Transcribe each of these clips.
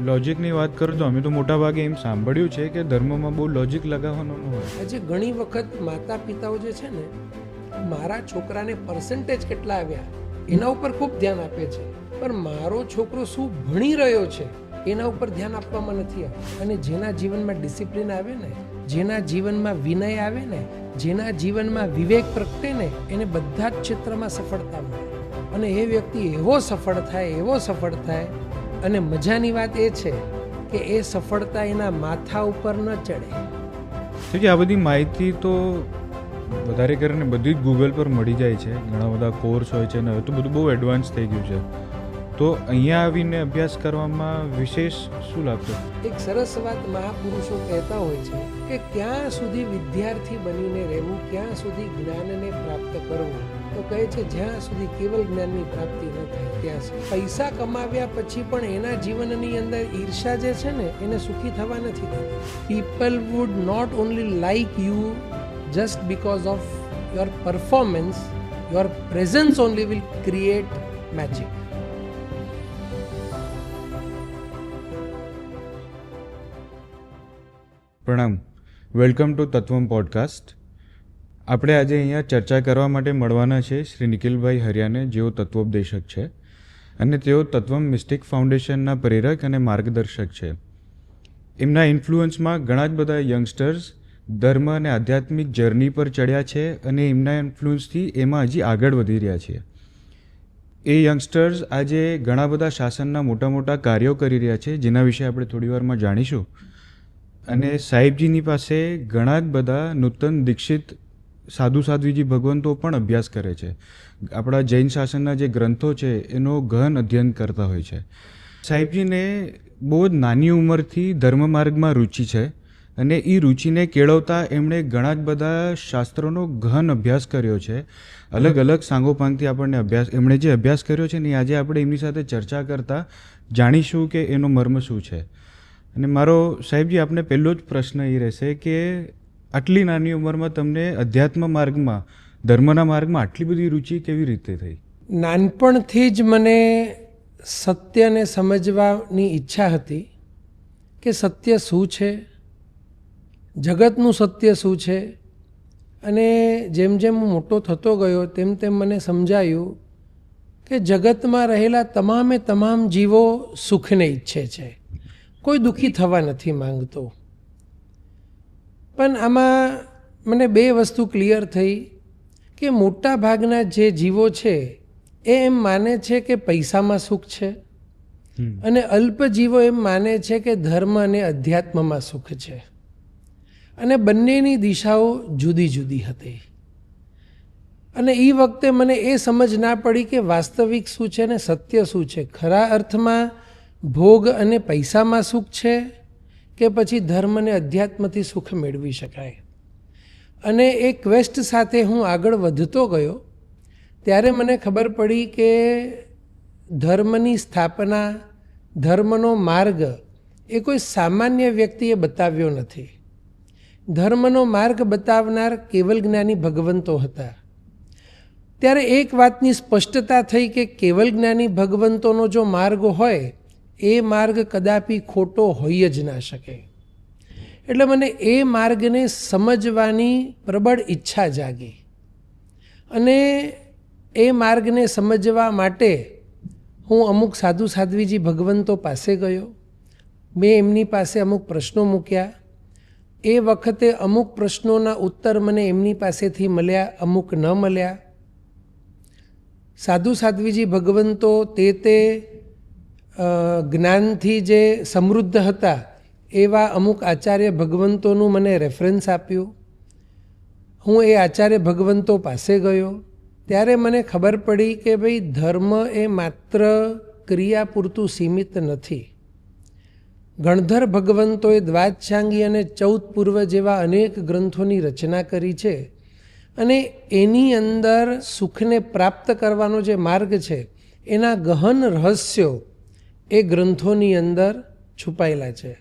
લોજિકની વાત કરું તો અમે તો મોટા ભાગે એમ સાંભળ્યું છે કે ધર્મમાં બહુ લોજિક લગાવવાનું ન હોય. આજે ઘણી વખત માતા પિતાઓ જે છે ને, મારા છોકરાને પર્સન્ટેજ કેટલા આવ્યા એના ઉપર ખૂબ ધ્યાન આપે છે, પણ મારો છોકરો શું ભણી રહ્યો છે એના ઉપર ધ્યાન આપવામાં નથી આવતું. અને જેના જીવનમાં ડિસિપ્લિન આવે ને, જેના જીવનમાં વિનય આવે ને, જેના જીવનમાં વિવેક પ્રગટે ને, એને બધા જ ક્ષેત્રમાં સફળતા મળે. અને એ વ્યક્તિ એવો સફળ થાય અને મજાની વાત એ છે કે એ સફળતા એના માથા ઉપર ન ચડે. તો કે આ બધી માહિતી તો વધારે કરીને બધી જ ગૂગલ પર મળી જાય છે, ઘણા બધા કોર્સ હોય છે, અને હવે તો બધું બહુ એડવાન્સ થઈ ગયું છે. તો અહીંયા આવીને અભ્યાસ કરવામાં વિશેષ શું લાગતું? એક સરસ વાત મહાપુરુષો કહેતા હોય છે કે ક્યાં સુધી વિદ્યાર્થી બનીને રહેવું, ક્યાં સુધી જ્ઞાનને પ્રાપ્ત કરવું. તો કહે છે જ્યાં સુધી કેવલ જ્ઞાનની પ્રાપ્તિ ન થાય ત્યાં સુધી. પૈસા કમાવ્યા પછી પણ એના જીવનની અંદર ઈર્ષા જે છે ને, એને સુખી થવા નથી દેતી. People would not only like you just because of your performance, your presence only will create magic. પ્રણામ, વેલકમ ટુ તત્વમ પોડકાસ્ટ. આપણે આજે અહીંયા ચર્ચા કરવા માટે મળવાના છે શ્રી નિખિલભાઈ હરિયાને, જેઓ તત્વોપદેશક છે અને તેઓ તત્વમ મિસ્ટિક ફાઉન્ડેશનના પ્રેરક અને માર્ગદર્શક છે. એમના ઇન્ફ્લુઅન્સમાં ઘણા જ બધા યંગસ્ટર્સ ધર્મ અને આધ્યાત્મિક જર્ની પર ચડ્યા છે અને એમના ઇન્ફ્લુઅન્સથી એમાં હજી આગળ વધી રહ્યા છે. એ યંગસ્ટર્સ આજે ઘણા બધા શાસનના મોટા મોટા કાર્યો કરી રહ્યા છે, જેના વિશે આપણે થોડી વારમાં જાણીશું. અને સાહેબજીની પાસે ઘણા જ બધા નૂતન દીક્ષિત સાધુ સાધ્વીજી ભગવંતો પણ અભ્યાસ કરે છે. આપણા જૈન શાસનના જે ગ્રંથો છે એનો ગહન અધ્યયન કરતા હોય છે. સાહેબજીને બહુ જ નાની ઉંમરથી ધર્મ માર્ગમાં રુચિ છે અને એ રુચિને કેળવતા એમણે ઘણા જ બધા શાસ્ત્રોનો ગહન અભ્યાસ કર્યો છે. અલગ અલગ સાંગોપાંગથી આપણને એમણે જે અભ્યાસ કર્યો છે ને, આજે આપણે એમની સાથે ચર્ચા કરતા જાણીશું કે એનો મર્મ શું છે. અને મારો સાહેબજી આપને પહેલો જ પ્રશ્ન એ રહેશે કે આટલી નાની ઉંમરમાં તમને અધ્યાત્મ માર્ગમાં, ધર્મના માર્ગમાં આટલી બધી રુચિ કેવી રીતે થઈ? નાનપણથી જ મને સત્યને સમજવાની ઈચ્છા હતી કે સત્ય શું છે, જગતનું સત્ય શું છે. અને જેમ જેમ હું મોટો થતો ગયો તેમ તેમ મને સમજાયું કે જગતમાં રહેલા તમામ જીવો સુખને ઈચ્છે છે, કોઈ દુઃખી થવા નથી માંગતો. પણ આમાં મને બે વસ્તુ ક્લિયર થઈ કે મોટા ભાગના જે જીવો છે એ એમ માને છે કે પૈસામાં સુખ છે, અને અલ્પ જીવો એમ માને છે કે ધર્મ અને અધ્યાત્મમાં સુખ છે. અને બંનેની દિશાઓ જુદી જુદી હતી. અને એ વખતે મને એ સમજ ના પડી કે વાસ્તવિક શું છે ને સત્ય શું છે. ખરા અર્થમાં ભોગ અને પૈસામાં સુખ છે કે પછી ધર્મ અને અધ્યાત્મથી સુખ મેળવી શકાય. અને એ ક્વેસ્ટ સાથે હું આગળ વધતો ગયો ત્યારે મને ખબર પડી કે ધર્મની સ્થાપના, ધર્મનો માર્ગ એ કોઈ સામાન્ય વ્યક્તિએ બતાવ્યો નથી. ધર્મનો માર્ગ બતાવનાર કેવલ જ્ઞાની ભગવંતો હતા. ત્યારે એક વાતની સ્પષ્ટતા થઈ કે કેવલ જ્ઞાની ભગવંતોનો જો માર્ગ હોય એ માર્ગ કદાપી ખોટો હોઈ જ ના શકે. એટલે મને એ માર્ગને સમજવાની પ્રબળ ઈચ્છા જાગી. અને એ માર્ગને સમજવા માટે હું અમુક સાધુ સાધ્વીજી ભગવંતો પાસે ગયો. મેં એમની પાસે અમુક પ્રશ્નો મૂક્યા. એ વખતે અમુક પ્રશ્નોના ઉત્તર મને એમની પાસેથી મળ્યા, અમુક ન મળ્યા. સાધુ સાધ્વીજી ભગવંતો તે જ્ઞાનથી જે સમૃદ્ધ હતા એવા અમુક આચાર્ય ભગવંતોનું મને રેફરન્સ આપ્યું. હું એ આચાર્ય ભગવંતો પાસે ગયો ત્યારે મને ખબર પડી કે ભાઈ ધર્મ એ માત્ર ક્રિયા પૂરતું સીમિત નથી. ગણધર ભગવંતોએ દ્વાદશાંગી અને 14 પૂર્વ જેવા અનેક ગ્રંથોની રચના કરી છે. અને એની અંદર સુખને પ્રાપ્ત કરવાનો જે માર્ગ છે એના ગહન રહસ્યો એ ગ્રંથોની અંદર છુપાયેલા છે.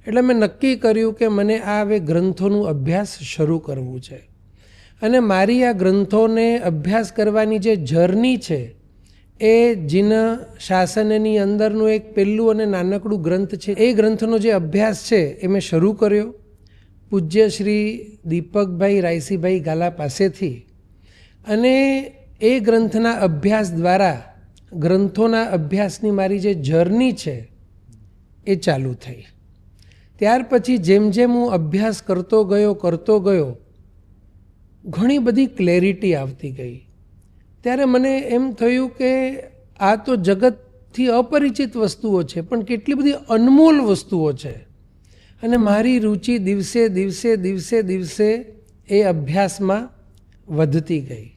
એટલે મેં નક્કી કર્યું કે મને આ હવે ગ્રંથોનું અભ્યાસ શરૂ કરવું છે. અને મારી આ ગ્રંથોને અભ્યાસ કરવાની જે જર્ની છે એ જીન શાસનની અંદરનું એક પહેલું અને નાનકડું ગ્રંથ છે. એ ગ્રંથનો જે અભ્યાસ છે એ મેં શરૂ કર્યો પૂજ્ય શ્રી દીપકભાઈ રાયસીભાઈ ગાલા પાસેથી. અને એ ગ્રંથના અભ્યાસ દ્વારા ગ્રંથોના અભ્યાસની મારી જે જર્ની છે એ ચાલુ થઈ. ત્યાર પછી જેમ જેમ હું અભ્યાસ કરતો ગયો ઘણી બધી ક્લેરિટી આવતી ગઈ. ત્યારે મને એમ થયું કે આ તો જગતથી અપરિચિત વસ્તુઓ છે, પણ કેટલી બધી અનમોલ વસ્તુઓ છે. અને મારી રુચિ દિવસે દિવસે દિવસે દિવસે એ અભ્યાસમાં વધતી ગઈ.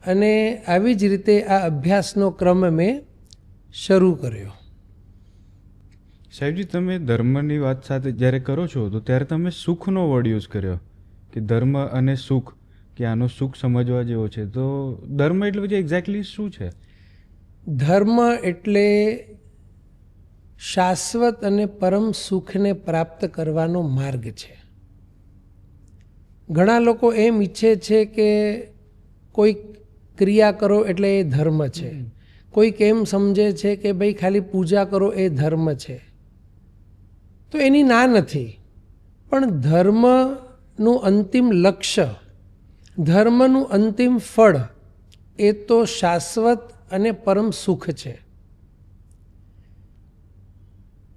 અને આવી જ રીતે આ અભ્યાસનો ક્રમ મેં શરૂ કર્યો. સાહેબજી, તમે ધર્મની વાત સાથે જ્યારે કરો છો તો ત્યારે તમે સુખનો વર્ડ યુઝ કર્યો કે ધર્મ અને સુખ, કે આનો સુખ સમજવા જેવો છે. તો ધર્મ એટલે પછી એક્ઝેક્ટલી શું છે? ધર્મ એટલે શાશ્વત અને પરમ સુખને પ્રાપ્ત કરવાનો માર્ગ છે. ઘણા લોકો એમ ઈચ્છે છે કે કોઈ ક્રિયા કરો એટલે એ ધર્મ છે. કોઈક એમ સમજે છે કે ભાઈ ખાલી પૂજા કરો એ ધર્મ છે. તો એની ના નથી, પણ ધર્મનું અંતિમ લક્ષ્ય, ધર્મનું અંતિમ ફળ એ તો શાશ્વત અને પરમ સુખ છે.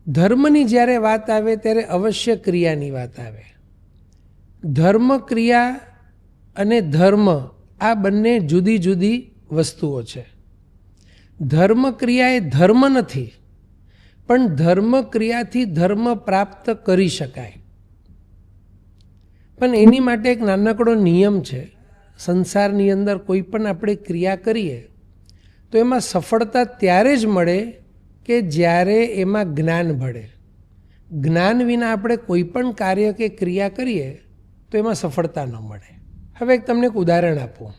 ધર્મની જ્યારે વાત આવે ત્યારે અવશ્ય ક્રિયાની વાત આવે. ધર્મ ક્રિયા અને ધર્મ આ બંને જુદી જુદી વસ્તુઓ છે. ધર્મ ક્રિયા એ ધર્મ નથી, પણ ધર્મ ક્રિયાથી ધર્મ પ્રાપ્ત કરી શકાય. પણ એની માટે એક નાનકડો નિયમ છે. સંસારની અંદર કોઈ પણ આપણે ક્રિયા કરીએ તો એમાં સફળતા ત્યારે જ મળે કે જ્યારે એમાં જ્ઞાન ભળે. જ્ઞાન વિના આપણે કોઈ પણ કાર્ય કે ક્રિયા કરીએ તો એમાં સફળતા ન મળે. હવે તમને એક ઉદાહરણ આપું.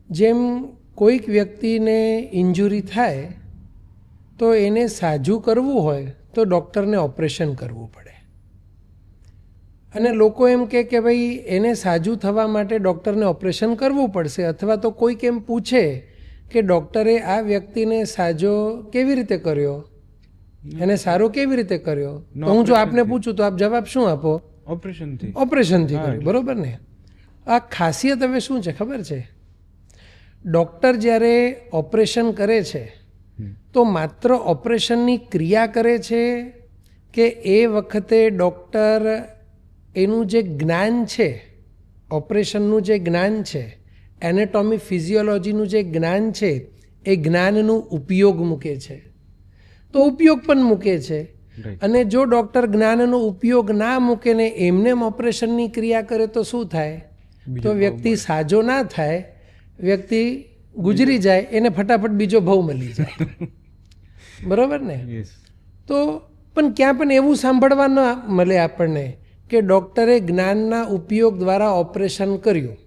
જેમ કોઈક વ્યક્તિને ઇન્જુરી થાય તો એને સાજું કરવું હોય તો ડૉક્ટરને ઓપરેશન કરવું પડે. અને લોકો એમ કે ભાઈ એને સાજું થવા માટે ડૉક્ટરને ઓપરેશન કરવું પડશે. અથવા તો કોઈક એમ પૂછે કે ડૉક્ટરે આ વ્યક્તિને સાજો કેવી રીતે કર્યો, એને સારો કેવી રીતે કર્યો? તો હું જો આપને પૂછું તો આપ જવાબ શું આપો? ઓપરેશનથી કર્યો. બરોબર ને? આ ખાસિયત હવે શું છે ખબર છે? ડૉક્ટર જ્યારે ઓપરેશન કરે છે તો માત્ર ઓપરેશનની ક્રિયા કરે છે કે એ વખતે ડૉક્ટર એનું જે જ્ઞાન છે, ઓપરેશનનું જે જ્ઞાન છે, એનેટોમી ફિઝિયોલોજીનું જે જ્ઞાન છે, એ જ્ઞાનનું ઉપયોગ મૂકે છે? તો ઉપયોગ પણ મૂકે છે. અને જો ડૉક્ટર જ્ઞાનનો ઉપયોગ ના મૂકે ને એમને ઓપરેશનની ક્રિયા કરે તો શું થાય? તો વ્યક્તિ સાજો ના થાય, વ્યક્તિ ગુજરી જાય, એને ફટાફટ બીજો ભાવ મળી જાય. બરોબર ને? તો પણ ક્યાં પણ એવું સાંભળવા ન મળે આપણને કે ડૉક્ટરે જ્ઞાનના ઉપયોગ દ્વારા ઓપરેશન કર્યું.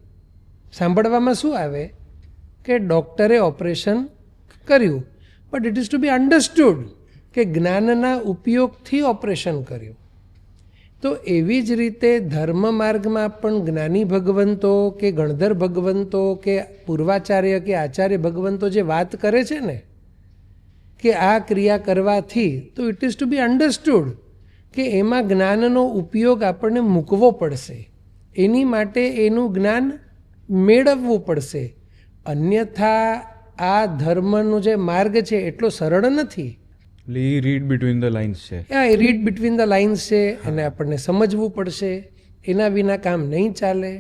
સાંભળવામાં શું આવે કે ડૉક્ટરે ઓપરેશન કર્યું, but it is to be understood કે જ્ઞાનના ઉપયોગથી ઓપરેશન કર્યું. તો એવી જ રીતે ધર્મ માર્ગમાં પણ જ્ઞાની ભગવંતો કે ગણધર ભગવંતો કે પૂર્વાચાર્ય કે આચાર્ય ભગવંતો જે વાત કરે છે ને કે આ ક્રિયા કરવાથી, તો it is to be understood કે એમાં જ્ઞાનનો ઉપયોગ આપણને મૂકવો પડશે. એની માટે એનું જ્ઞાન મેળવવું પડશે. અન્યથા આ ધર્મનો જે માર્ગ છે એટલો સરળ નથી. રીડ બિટવીન ધ લાઇન્સ છે. હા, A read between the lines છે, અને આપણને સમજવું પડશે. એના વિના કામ નહીં ચાલે.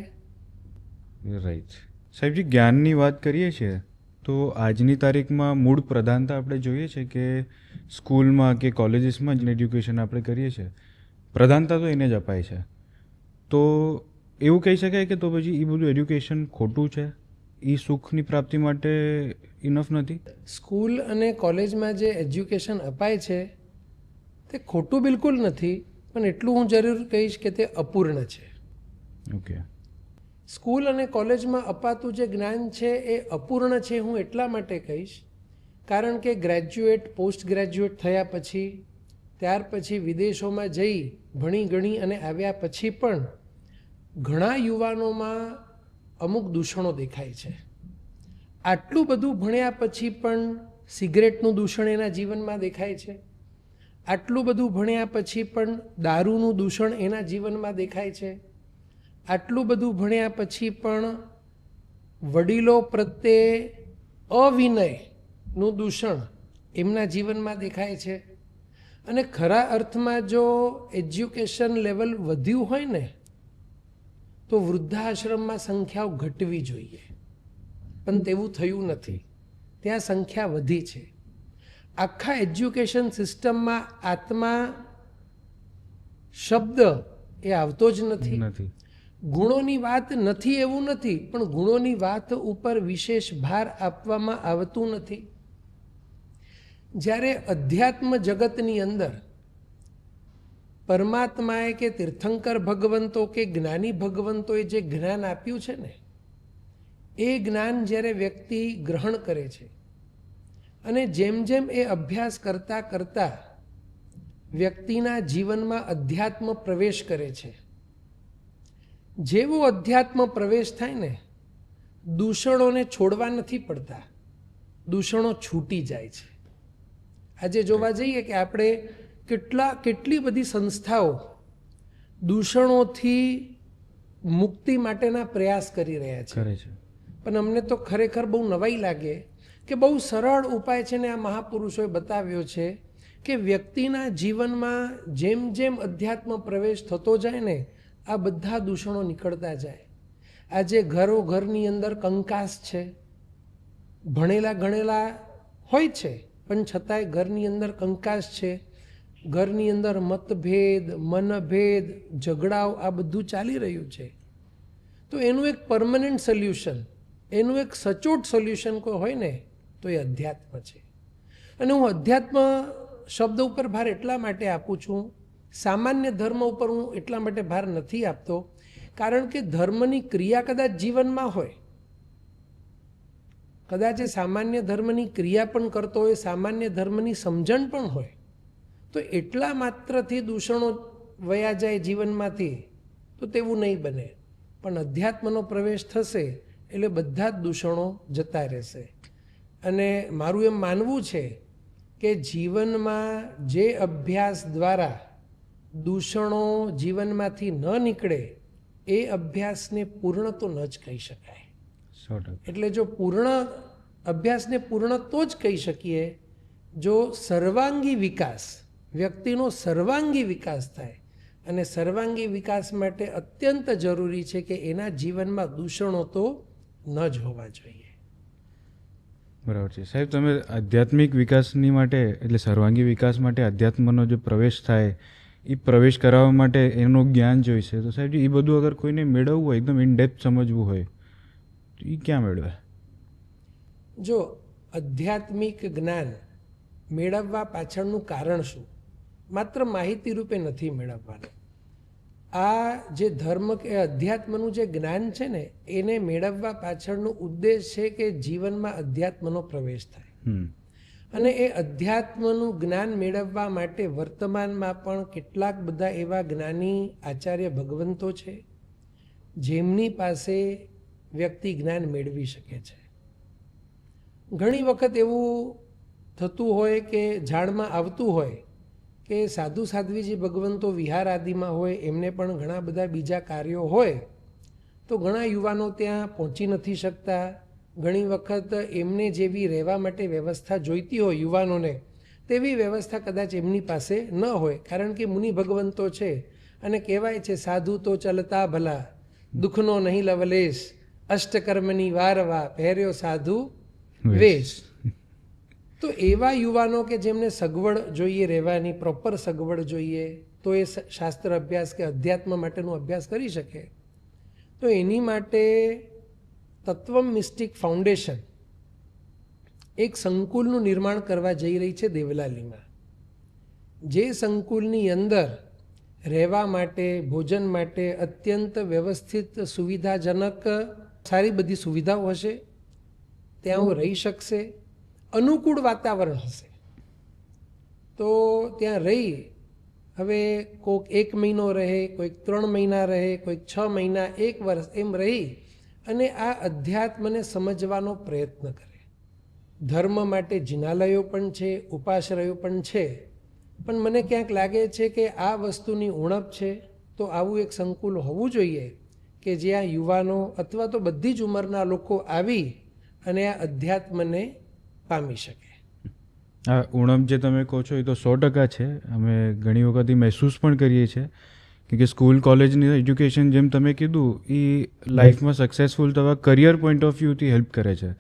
રાઈટ. સાહેબજી, જ્ઞાનની વાત કરીએ છીએ તો આજની તારીખમાં મૂળ પ્રધાનતા આપણે જોઈએ છે કે સ્કૂલમાં કે કોલેજીસમાં જ એડ્યુકેશન આપણે કરીએ છીએ, પ્રધાનતા તો એને જ અપાય છે. તો એવું કહી શકાય કે તો પછી એ બધું એડ્યુકેશન ખોટું છે? એ સુખની પ્રાપ્તિ માટે ઇનફ નથી? સ્કૂલ અને કોલેજમાં જે એજ્યુકેશન અપાય છે તે ખોટું બિલકુલ નથી, પણ એટલું હું જરૂર કહીશ કે તે અપૂર્ણ છે. ઓકે. સ્કૂલ અને કોલેજમાં અપાતું જે જ્ઞાન છે એ અપૂર્ણ છે. હું એટલા માટે કહીશ કારણ કે ગ્રેજ્યુએટ, પોસ્ટ ગ્રેજ્યુએટ થયા પછી, ત્યાર પછી વિદેશોમાં જઈ ભણી ગણી અને આવ્યા પછી પણ ઘણા યુવાનોમાં અમુક દૂષણો દેખાય છે. આટલું બધું ભણ્યા પછી પણ સિગરેટનું દૂષણ એના જીવનમાં દેખાય છે. આટલું બધું ભણ્યા પછી પણ દારૂનું દૂષણ એના જીવનમાં દેખાય છે. આટલું બધું ભણ્યા પછી પણ વડીલો પ્રત્યે અવિનયનું દૂષણ એમના જીવનમાં દેખાય છે. અને ખરા અર્થમાં જો એજ્યુકેશન લેવલ વધ્યું હોય ને તો વૃદ્ધાશ્રમમાં સંખ્યાઓ ઘટવી જોઈએ, પણ તેવું થયું નથી. ત્યાં સંખ્યા વધી છે. આખા એજ્યુકેશન સિસ્ટમમાં આત્મા શબ્દ એ આવતો જ નથી. ગુણોની વાત નથી એવું નથી, પણ ગુણોની વાત ઉપર વિશેષ ભાર આપવામાં આવતું નથી. જ્યારે અધ્યાત્મ જગતની અંદર પરમાત્માએ કે તીર્થંકર ભગવંતો કે જ્ઞાની ભગવંતોએ જે જ્ઞાન આપ્યું છે ને, એ જ્ઞાન જ્યારે વ્યક્તિ ગ્રહણ કરે છે અને જેમ જેમ એ અભ્યાસ કરતા કરતા વ્યક્તિના જીવનમાં અધ્યાત્મ પ્રવેશ કરે છે, જેવો અધ્યાત્મ પ્રવેશ થાય ને, દૂષણોને છોડવા નથી પડતા, દૂષણો છૂટી જાય છે. આજે જોવા જઈએ કે આપણે કેટલી બધી સંસ્થાઓ દૂષણોથી મુક્તિ માટેના પ્રયાસ કરી રહ્યા છે. પણ અમને તો ખરેખર બહુ નવાઈ લાગે કે બહુ સરળ ઉપાય છે ને આ મહાપુરુષોએ બતાવ્યો છે કે વ્યક્તિના જીવનમાં જેમ જેમ અધ્યાત્મ પ્રવેશ થતો જાય ને, આ બધા દૂષણો નીકળતા જાય. આજે ઘરની અંદર કંકાસ છે, ભણેલા ગણેલા હોય છે પણ છતાંય ઘરની અંદર કંકાસ છે, ઘરની અંદર મતભેદ, મનભેદ, ઝઘડાઓ, આ બધું ચાલી રહ્યું છે. તો એનું એક પરમનન્ટ સોલ્યુશન, એનું એક સચોટ સોલ્યુશન કોઈ હોય ને તો એ અધ્યાત્મ છે. અને હું અધ્યાત્મ શબ્દ ઉપર ભાર એટલા માટે આપું છું, સામાન્ય ધર્મ ઉપર હું એટલા માટે ભાર નથી આપતો, કારણ કે ધર્મની ક્રિયા કદાચ જીવનમાં હોય, કદાચ એ સામાન્ય ધર્મની ક્રિયા પણ કરતો હોય, સામાન્ય ધર્મની સમજણ પણ હોય, તો એટલા માત્રથી દૂષણો વયા જાય જીવનમાંથી તો તેવું નહીં બને. પણ અધ્યાત્મનો પ્રવેશ થશે એટલે બધા જ દૂષણો જતા રહેશે. અને મારું એમ માનવું છે કે જીવનમાં જે અભ્યાસ દ્વારા દૂષણો જીવનમાંથી ન નીકળે એ અભ્યાસને પૂર્ણ તો ન જ કહી શકાય. એટલે જો પૂર્ણ અભ્યાસને પૂર્ણ તો જ કહી શકીએ જો સર્વાંગી વિકાસ, વ્યક્તિનો સર્વાંગી વિકાસ થાય. અને સર્વાંગી વિકાસ માટે અત્યંત જરૂરી છે કે એના જીવનમાં દૂષણો તો ન જ હોવા જોઈએ. બરાબર છે સાહેબ. તમે આધ્યાત્મિક વિકાસની માટે એટલે સર્વાંગી વિકાસ માટે અધ્યાત્મનો જે પ્રવેશ થાય એ પ્રવેશ કરાવવા માટે એનું જ્ઞાન જોઈશે. તો સાહેબ એ બધું અગર કોઈને મેળવવું હોય, એકદમ ઇનડેપ્થ સમજવું હોય તો એ ક્યાં મેળવે? જો આધ્યાત્મિક જ્ઞાન મેળવવા પાછળનું કારણ શું? માત્ર માહિતી રૂપે નથી મેળવવાનું. આ જે ધર્મ કે અધ્યાત્મનું જે જ્ઞાન છે ને, એને મેળવવા પાછળનો ઉદ્દેશ છે કે જીવનમાં અધ્યાત્મનો પ્રવેશ થાય. અને એ અધ્યાત્મનું જ્ઞાન મેળવવા માટે વર્તમાનમાં પણ કેટલાક બધા એવા જ્ઞાની આચાર્ય ભગવંતો છે જેમની પાસે વ્યક્તિ જ્ઞાન મેળવી શકે છે. ઘણી વખત એવું થતું હોય કે જાણમાં આવતું હોય કે સાધુ સાધ્વીજી ભગવંતો વિહાર આદિમાં હોય, એમને પણ ઘણા બધા બીજા કાર્યો હોય, તો ઘણા યુવાનો ત્યાં પહોંચી નથી શકતા. ઘણી વખત એમને જેવી રહેવા માટે વ્યવસ્થા જોઈતી હોય યુવાનોને, તેવી વ્યવસ્થા કદાચ એમની પાસે ન હોય, કારણ કે મુનિ ભગવંતો છે. અને કહેવાય છે સાધુ તો ચલતા ભલા, દુઃખનો નહીં લવલેશ, અષ્ટકર્મની વારવા, પહેર્યો સાધુ વેશ. તો એવા યુવાનો કે જેમને સગવડ જોઈએ, રહેવાની પ્રોપર સગવડ જોઈએ, તો એ શાસ્ત્ર અભ્યાસ કે અધ્યાત્મ માટેનો અભ્યાસ કરી શકે. તો એની માટે તત્વમ મિસ્ટિક ફાઉન્ડેશન એક સંકુલનું નિર્માણ કરવા જઈ રહી છે દેવલાલીમાં. જે સંકુલની અંદર રહેવા માટે, ભોજન માટે અત્યંત વ્યવસ્થિત, સુવિધાજનક સારી બધી સુવિધાઓ હશે. ત્યાં રહી શકશે, અનુકૂળ વાતાવરણ હશે. તો ત્યાં રહી, હવે કોઈક 1 મહિનો રહે, કોઈક 3 મહિના રહે, કોઈક 6 મહિના, 1 વર્ષ એમ રહી અને આ અધ્યાત્મને સમજવાનો પ્રયત્ન કરે. ધર્મ માટે જિનાલયો પણ છે, ઉપાશ્રયો પણ છે, પણ મને ક્યાંક લાગે છે કે આ વસ્તુની ઉણપ છે. તો આવું એક સંકુલ હોવું જોઈએ કે જ્યાં યુવાનો અથવા તો બધી જ ઉંમરના લોકો આવી અને આ અધ્યાત્મને પામી શકે. આ ઉણપ જે તમે કહો છો એ તો 100% છે. અમે ઘણી વખત એ મહેસૂસ પણ કરીએ છીએ કે સ્કૂલ કોલેજની એજ્યુકેશન જેમ તમે કીધું એ લાઈફમાં સક્સેસફુલ થવા કરિયર પોઈન્ટ ઓફ વ્યૂથી હેલ્પ કરે છે,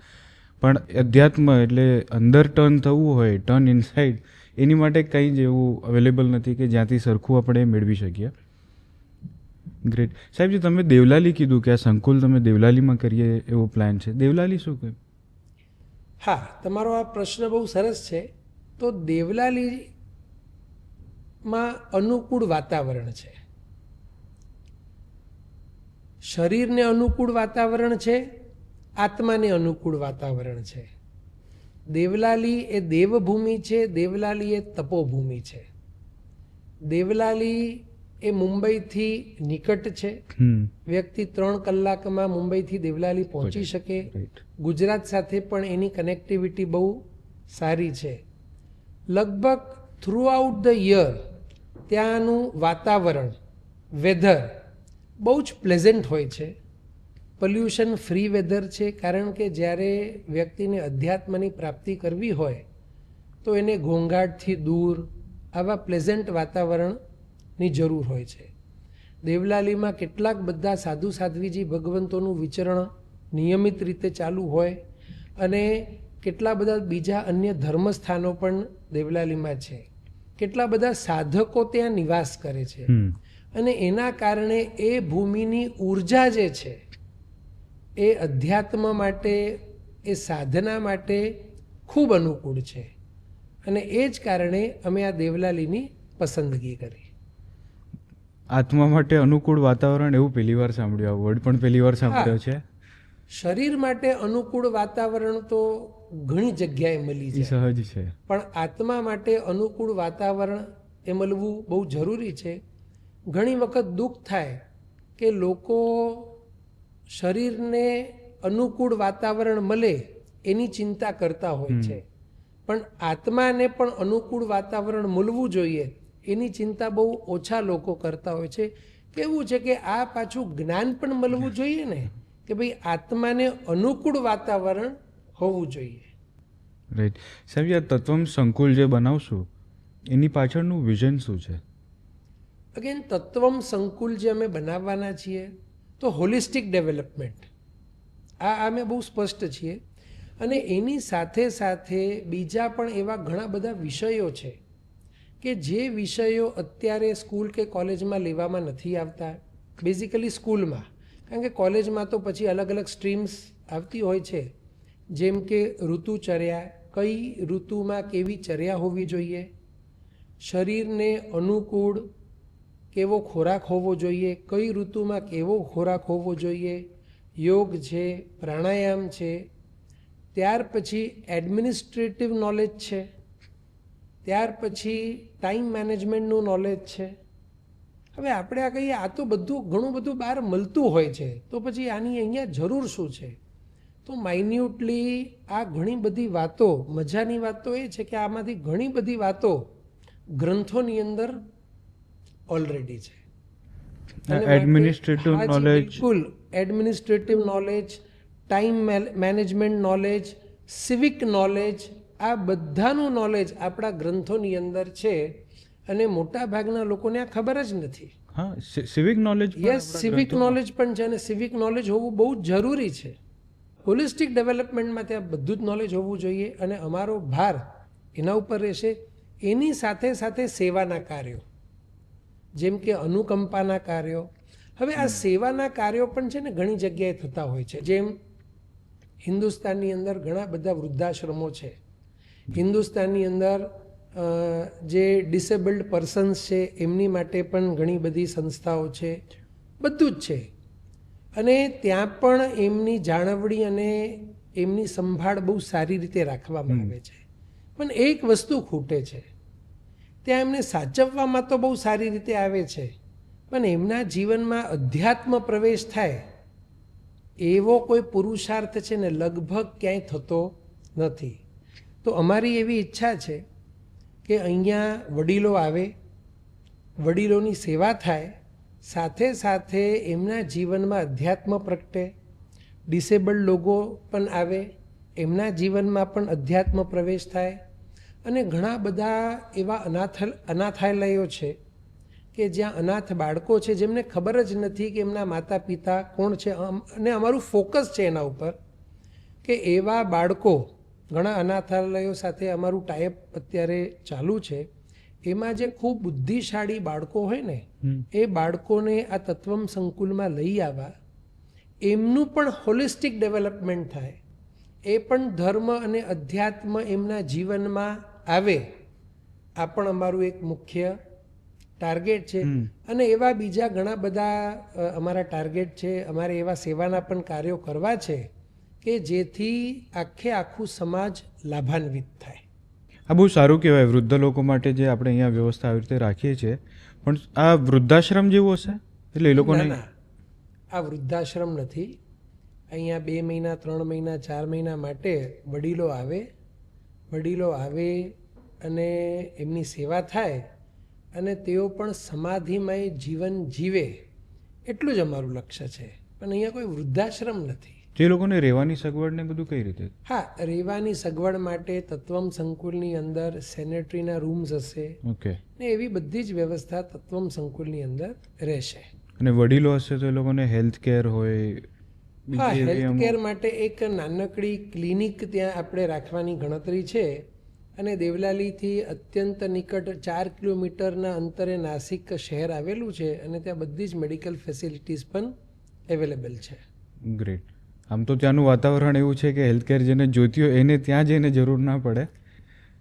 પણ અધ્યાત્મ એટલે અંદર ટર્ન થવું હોય, ટર્ન ઇનસાઇડ, એની માટે કંઈ જ એવું અવેલેબલ નથી કે જ્યાંથી સરખું આપણે મેળવી શકીએ. ગ્રેટ. સાહેબજી, તમે દેવલાલી કીધું કે આ સંકુલ તમે દેવલાલીમાં કરીએ એવો પ્લાન છે. દેવલાલી શું કહે? હા, તમારો આ પ્રશ્ન બહુ સરસ છે. તો દેવલાલીમાં અનુકૂળ વાતાવરણ છે, શરીરને અનુકૂળ વાતાવરણ છે, આત્માને અનુકૂળ વાતાવરણ છે. દેવલાલી એ દેવભૂમિ છે, દેવલાલી એ તપોભૂમિ છે. દેવલાલી એ મુંબઈથી નિકટ છે. વ્યક્તિ 3 કલાકમાં મુંબઈથી દેવલાલી પહોંચી શકે. ગુજરાત સાથે પણ એની કનેક્ટિવિટી બહુ સારી છે. લગભગ થ્રુઆઉટ ધ યર ત્યાંનું વાતાવરણ, વેધર બહુ જ પ્લેઝન્ટ હોય છે. પોલ્યુશન ફ્રી વેધર છે, કારણ કે જ્યારે વ્યક્તિને અધ્યાત્મની પ્રાપ્તિ કરવી હોય તો એને ઘોંઘાટથી દૂર આવા પ્લેઝન્ટ વાતાવરણની જરૂર હોય છે. દેવલાલીમાં કેટલાક બધા સાધુ સાધ્વીજી ભગવંતોનું વિચરણ નિયમિત રીતે ચાલુ હોય અને કેટલા બધા બીજા અન્ય ધર્મસ્થાનો પણ દેવલાલીમાં છે. કેટલા બધા સાધકો ત્યાં નિવાસ કરે છે અને એના કારણે એ ભૂમિની ઉર્જા જે છે એ અધ્યાત્મ માટે, એ સાધના માટે ખૂબ અનુકૂળ છે અને એ જ કારણે અમે આ દેવલાલીની પસંદગી કરી. આત્મા માટે અનુકૂળ વાતાવરણ, એવું પહેલી વાર સાંભળ્યું. આ વર્ડ પણ પહેલી વાર સાંભળ્યો છે. શરીર માટે અનુકૂળ વાતાવરણ તો ઘણી જગ્યાએ મળી જાય, સહજ છે, પણ આત્મા માટે અનુકૂળ વાતાવરણ એ મળવું બહુ જરૂરી છે. ઘણી વખત દુઃખ થાય કે લોકો શરીરને અનુકૂળ વાતાવરણ મળે એની ચિંતા કરતા હોય છે, પણ આત્માને પણ અનુકૂળ વાતાવરણ મળવું જોઈએ એની ચિંતા બહુ ઓછા લોકો કરતા હોય છે. કેવું છે કે આ પાછું જ્ઞાન પણ મળવું જોઈએ ને, કે ભાઈ આત્માને અનુકૂળ વાતાવરણ હોવું જોઈએ. રાઈટ. સાહેબ, આ તત્વમ સંકુલ જે બનાવશું એની પાછળનું વિઝન શું છે? અગેન, તત્વમ સંકુલ જે અમે બનાવવાના છીએ તો હોલિસ્ટિક ડેવલપમેન્ટ, આ અમે બહુ સ્પષ્ટ છીએ. અને એની સાથે સાથે બીજા પણ એવા ઘણા બધા વિષયો છે કે જે વિષયો અત્યારે સ્કૂલ કે કોલેજમાં લેવામાં નથી આવતા. બેઝિકલી સ્કૂલમાં, કારણ કે કોલેજમાં તો પછી અલગ અલગ સ્ટ્રીમ્સ આવતી હોય છે, જેમ કે ઋતુચર્યા, કઈ ઋતુમાં કેવી ચર્યા હોવી જોઈએ, શરીરને અનુકૂળ કેવો ખોરાક હોવો જોઈએ, કઈ ઋતુમાં કેવો ખોરાક હોવો જોઈએ, યોગ છે, પ્રાણાયામ છે. ત્યાર પછી એડમિનિસ્ટ્રેટિવ નોલેજ છે, ત્યાર પછી ટાઈમ મેનેજમેન્ટનું નોલેજ છે. હવે આપણે આ કહીએ આ તો બધું ઘણું બધું બહાર મળતું હોય છે, તો પછી આની અહીંયા જરૂર શું છે? તો માઇન્યુટલી આ ઘણી બધી વાતો, મજાની વાત તો એ છે કે આમાંથી ઘણી બધી વાતો ગ્રંથોની અંદર ઓલરેડી છે. એડમિનિસ્ટ્રેટિવ નોલેજ, બિલકુલ, administrative knowledge, time management knowledge, civic knowledge, આ બધાનું નોલેજ આપણા ગ્રંથોની અંદર છે અને મોટા ભાગના લોકોને આ ખબર જ નથી. હા, civic knowledge, yes, civic knowledge પણ છે અને સિવિક નોલેજ હોવું બહુ જ જરૂરી છે. હોલિસ્ટિક ડેવલપમેન્ટમાં ત્યાં બધું જ નોલેજ હોવું જોઈએ અને અમારો ભાર એના ઉપર રહેશે. એની સાથે સાથે સેવાના કાર્યો, જેમ કે અનુકંપાના કાર્યો. હવે આ સેવાના કાર્યો પણ છે ને ઘણી જગ્યાએ થતા હોય છે. જેમ હિન્દુસ્તાનની અંદર ઘણા બધા વૃદ્ધાશ્રમો છે, હિન્દુસ્તાનની અંદર જે ડિસેબલ્ડ પર્સન્સ છે એમની માટે પણ ઘણી બધી સંસ્થાઓ છે, બધું જ છે. અને ત્યાં પણ એમની જાળવણી અને એમની સંભાળ બહુ સારી રીતે રાખવામાં આવે છે. પણ એક વસ્તુ ખૂટે છે, ત્યાં એમને સાચવવામાં તો બહુ સારી રીતે આવે છે, પણ એમના જીવનમાં અધ્યાત્મ પ્રવેશ થાય એવો કોઈ પુરુષાર્થ છે ને લગભગ ક્યાંય થતો નથી. તો અમારી એવી ઈચ્છા છે કે અહીંયા વડીલો આવે, વડીલોની સેવા થાય, સાથે સાથે એમના જીવનમાં અધ્યાત્મ પ્રગટે, ડિસેબલ્ડ લોકો પણ આવે, એમના જીવનમાં પણ અધ્યાત્મ પ્રવેશ થાય. અને ઘણા બધા એવા અનાથાલયો છે કે જ્યાં અનાથ બાળકો છે જેમને ખબર જ નથી કે એમના માતા પિતા કોણ છે. અને અમારું ફોકસ છે એના ઉપર કે એવા બાળકો, ઘણા અનાથાલયો સાથે અમારું ટાઈપ અત્યારે ચાલુ છે. એમાં જે ખૂબ બુદ્ધિશાળી બાળકો હોય ને એ બાળકોને આ તત્વમ સંકુલમાં લઈ આવવા, એમનું પણ હોલિસ્ટિક ડેવલપમેન્ટ થાય, એ પણ ધર્મ અને અધ્યાત્મ એમના જીવનમાં આવે, આ પણ અમારું એક મુખ્ય ટાર્ગેટ છે. અને એવા બીજા ઘણા બધા અમારા ટાર્ગેટ છે. અમારે એવા સેવાના પણ કાર્યો કરવા છે કે જેથી આખું સમાજ લાભાન્વિત થાય. આ બહુ સારું કહેવાય વૃદ્ધ લોકો માટે જે આપણે અહીંયા વ્યવસ્થા આવી રીતે રાખીએ છીએ. પણ આ વૃદ્ધાશ્રમ જેવું હશે એટલે એ લોકોને? ના, આ વૃદ્ધાશ્રમ નથી. અહીંયા 2 મહિના, 3 મહિના, 4 મહિના માટે વડીલો આવે અને એમની સેવા થાય અને તેઓ પણ સમાધિમય જીવન જીવે, એટલું જ અમારું લક્ષ્ય છે. પણ અહીંયા કોઈ વૃદ્ધાશ્રમ નથી. જે લોકોને રહેવાની સગવડ ને બધું કઈ રીતે? હા, રહેવાની સગવડ માટે તત્વમ સંકુલની અંદર સેનેટરીના રૂમ્સ હશે. ઓકે. ને એવી બધી જ વ્યવસ્થા તત્વમ સંકુલની અંદર રહેશે. અને વડીલો હશે તો એ લોકોને હેલ્થ કેર હોય? હા, હેલ્થ કેર માટે એક નાનકડી ક્લિનિક ત્યાં આપણે રાખવાની ગણતરી છે. અને દેવલાલીથી અત્યંત નિકટ 4 કિલોમીટરના અંતરે નાસિક શહેર આવેલું છે અને ત્યાં બધી જ મેડિકલ ફેસિલિટીઝ પણ અવેલેબલ છે. ગ્રેટ. આમ તો ત્યાંનું વાતાવરણ એવું છે કે હેલ્થ કેર જેને જોઈતી હોય એને ત્યાં જઈને જરૂર ના પડે.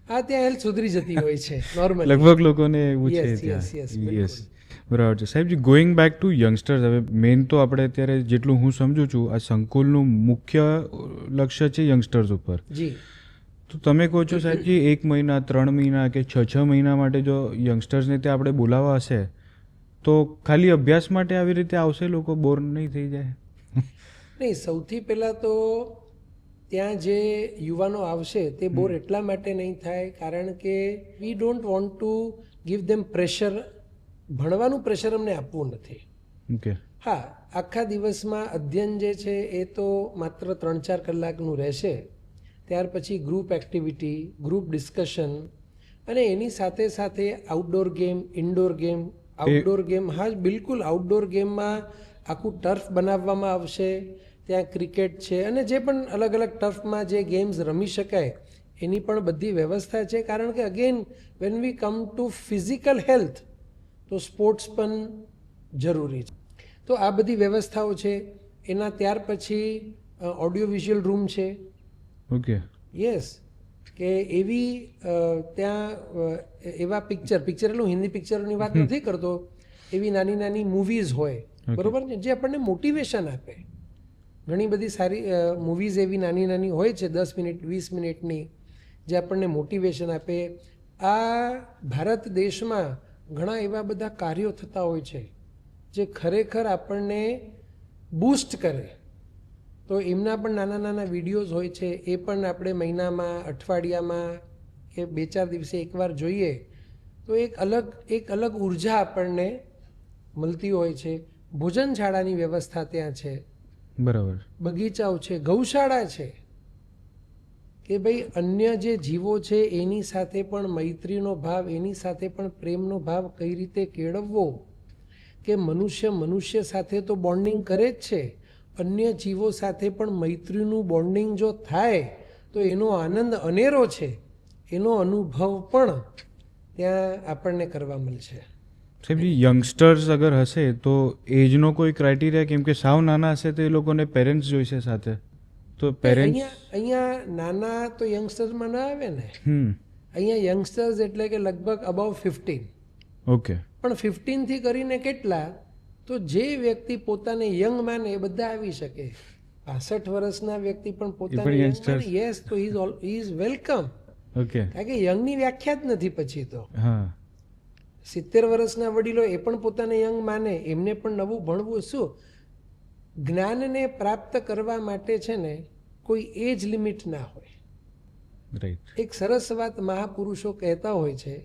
હા, ત્યાં હેલ્થ સુધરી જતી હોય છે નોર્મલી. લગભગ લોકોને એવું છે ત્યાં. યસ, બરાબર છે. સાહેબજી, ગોઈંગ બેક ટુ યંગસ્ટર્સ, હવે મેઇન તો આપણે અત્યારે જેટલું હું સમજું છું આ સંકુલનું મુખ્ય લક્ષ્ય છે યંગસ્ટર્સ ઉપર. જી. તો તમે કહો છો સાહેબજી 1 મહિના, 3 મહિના કે 6 મહિના માટે જો યંગસ્ટર્સને ત્યાં આપણે બોલાવવા હશે તો ખાલી અભ્યાસ માટે આવી રીતે આવશે? લોકો બોર નહીં થઈ જાય? નહીં, સૌથી પહેલાં તો ત્યાં જે યુવાનો આવશે તે બોર એટલા માટે નહીં થાય કારણ કે we don't want to give them pressure. ભણવાનું પ્રેશર અમને આપવું નથી. ઓકે. હા, આખા દિવસમાં અધ્યયન જે છે એ તો માત્ર 3-4 કલાકનું રહેશે. ત્યાર પછી ગ્રુપ એક્ટિવિટી, ગ્રુપ ડિસ્કશન અને એની સાથે સાથે outdoor game, indoor game. Outdoor game, હા બિલકુલ, આઉટડોર ગેમમાં આખું ટર્ફ બનાવવામાં આવશે. ત્યાં ક્રિકેટ છે અને જે પણ અલગ અલગ ટર્ફમાં જે ગેમ્સ રમી શકાય એની પણ બધી વ્યવસ્થા છે. કારણ કે again when we come to physical health તો સ્પોર્ટ્સ પણ જરૂરી છે. તો આ બધી વ્યવસ્થાઓ છે. એના ત્યાર પછી ઓડિયો વિઝ્યુઅલ રૂમ છે. ઓકે. યસ, કે એવી ત્યાં એવા પિક્ચર એટલે હિન્દી પિક્ચરોની વાત નથી કરતો, એવી નાની નાની મૂવીઝ હોય, બરોબર ને, જે આપણને મોટિવેશન આપે. ઘણી બધી સારી મૂવીઝ એવી નાની નાની હોય છે 10 મિનિટ 20 મિનિટની, જે આપણને મોટિવેશન આપે. આ ભારત દેશમાં ઘણા એવા બધા કાર્યો થતા હોય છે જે ખરેખર આપણને બૂસ્ટ કરે. તો એમના પણ નાના નાના વિડીયોઝ હોય છે, એ પણ આપણે મહિનામાં, અઠવાડિયામાં કે 2-4 દિવસે એકવાર જોઈએ તો એક અલગ ઉર્જા આપણને મળતી હોય છે. ભોજનશાળાની વ્યવસ્થા ત્યાં છે. બરાબર. બગીચાઓ છે, ગૌશાળા છે કે ભાઈ અન્ય જે જીવો છે એની સાથે પણ મૈત્રીનો ભાવ, એની સાથે પણ પ્રેમનો ભાવ કઈ રીતે કેળવવો. કે મનુષ્ય સાથે તો બોન્ડિંગ કરે જ છે, અન્ય જીવો સાથે પણ મૈત્રીનું બોન્ડિંગ જો થાય તો એનો આનંદ અનેરો છે. એનો અનુભવ પણ ત્યાં આપણને કરવા મળશે. સાહેબજી, યંગસ્ટર્સ અગર હશે તો એજનો કોઈ ક્રાઇટેરિયા? કેમ કે સાવ નાના હશે તો એ લોકોને પેરેન્ટ્સ જોઈશે સાથે, તો પેરેન્ટ્સ અહીંયા નાના તો યંગસ્ટર્સમાં ના આવે ને. અહીંયા યંગસ્ટર્સ એટલે કે લગભગ અબાઉ 15. ઓકે. પણ 15 થી કરીને કેટલા, તો જે વ્યક્તિ પોતાને યંગ માને એ બધા આવી શકે. 65 વર્ષના વ્યક્તિ પણ પોતાને યંગ માને, યસ, તો હી ઇઝ વેલકમ. ઓકે. કારણ કે યંગની વ્યાખ્યા જ નથી પછી તો. હા. 70 વર્ષના વડીલો એ પણ પોતાને યંગ માને, એમને પણ નવું ભણવું શું. જ્ઞાનને પ્રાપ્ત કરવા માટે છે ને કોઈ એજ લિમિટ ના હોય. રાઈટ. એક સરસ વાત મહાપુરુષો કહેતા હોય છે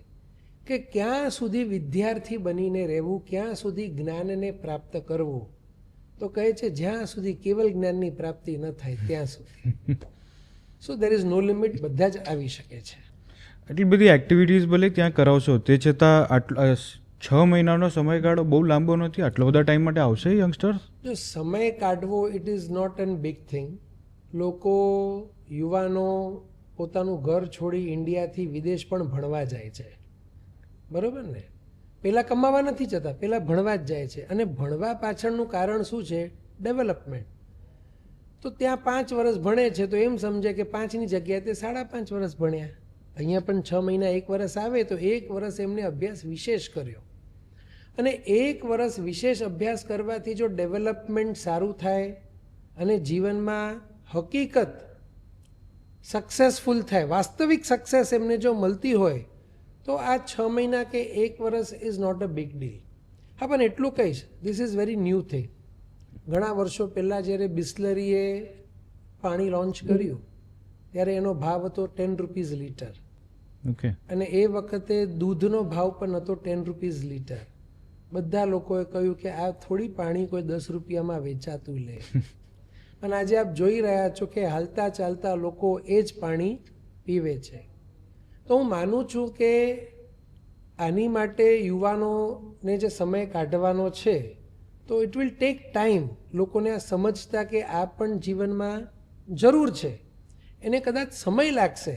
કે ક્યાં સુધી વિદ્યાર્થી બનીને રહેવું, ક્યાં સુધી જ્ઞાનને પ્રાપ્ત કરવું, તો કહે છે જ્યાં સુધી કેવલ જ્ઞાનની પ્રાપ્તિ ન થાય ત્યાં સુધી. સો દેર ઇઝ નો લિમિટ, બધા જ આવી શકે છે. આટલી બધી એક્ટિવિટીઝ ભલે ત્યાં કરાવશો, તે છતાં આટલા 6 મહિનાનો સમયગાળો બહુ લાંબો નથી. આટલો બધા ટાઈમ માટે આવશે યંગસ્ટર્સ? જો સમય કાઢવો it is not an big thing. લોકો, યુવાનો પોતાનું ઘર છોડી ઇન્ડિયાથી વિદેશ પણ ભણવા જાય છે, બરાબર ને? પહેલાં કમાવા નથી જતા, પહેલાં ભણવા જ જાય છે. અને ભણવા પાછળનું કારણ શું છે? ડેવલપમેન્ટ. તો ત્યાં 5 વર્ષ ભણે છે તો એમ સમજે કે 5ની જગ્યાએ તે 5.5 વર્ષ ભણ્યા. અહીંયા પણ 6 મહિના 1 વર્ષ આવે તો 1 વર્ષ એમને અભ્યાસ વિશેષ કર્યો. અને 1 વર્ષ વિશેષ અભ્યાસ કરવાથી જો ડેવલપમેન્ટ સારું થાય અને જીવનમાં હકીકત સક્સેસફુલ થાય, વાસ્તવિક સક્સેસ એમને જો મળતી હોય, તો આ 6 મહિના કે 1 વર્ષ is not a big deal. હા, પણ એટલું કહીશ, this is very new thing. ઘણા વર્ષો પહેલાં જ્યારે બિસ્લરીએ પાણી લોન્ચ કર્યું ત્યારે એનો ભાવ હતો 10 રૂપીઝ લીટર. ઓકે. અને એ વખતે દૂધનો ભાવ પણ હતો 10 રૂપીઝ લીટર. બધા લોકોએ કહ્યું કે આ થોડી પાણી કોઈ 10 રૂપિયામાં વેચાતું લે. અને આજે આપ જોઈ રહ્યા છો કે હાલતા ચાલતા લોકો એ જ પાણી પીવે છે. તો હું માનું છું કે આની માટે યુવાનોને જે સમય કાઢવાનો છે, તો ઇટ વિલ ટેક ટાઈમ લોકોને આ સમજતા કે આ પણ જીવનમાં જરૂર છે. એને કદાચ સમય લાગશે,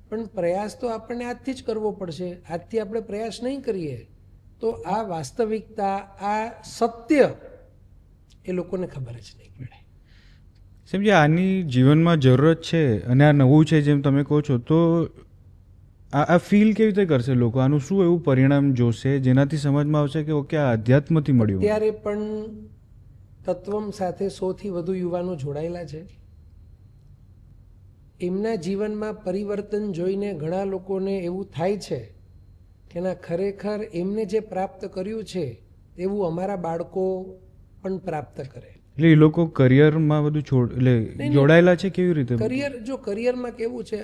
પણ પ્રયાસ તો આપણને આજથી જ કરવો પડશે. આજથી આપણે પ્રયાસ નહીં કરીએ તો આ વાસ્તવિકતા, આ સત્ય એ લોકોને ખબર જ નહીં પડે. સમજે આની જીવનમાં જરૂરત છે અને આ નવું છે જેમ તમે કહો છો, તો આ ફીલ કેવી રીતે કરશે લોકો? આનું શું એવું પરિણામ જોશે જેનાથી સમજમાં આવશે કે ઓકે આ અધ્યાત્મથી મળ્યું? ત્યારે પણ તત્વમ સાથે 100થી વધુ યુવાનો જોડાયેલા છે. એમના જીવનમાં પરિવર્તન જોઈને ઘણા લોકોને એવું થાય છે કે ના, ખરેખર એમને જે પ્રાપ્ત કર્યું છે એવું અમારા બાળકો પણ પ્રાપ્ત કરે. એટલે એ લોકો કરિયરમાં બધું જોડાયેલા છે? કેવી રીતે કરિયરમાં કેવું છે,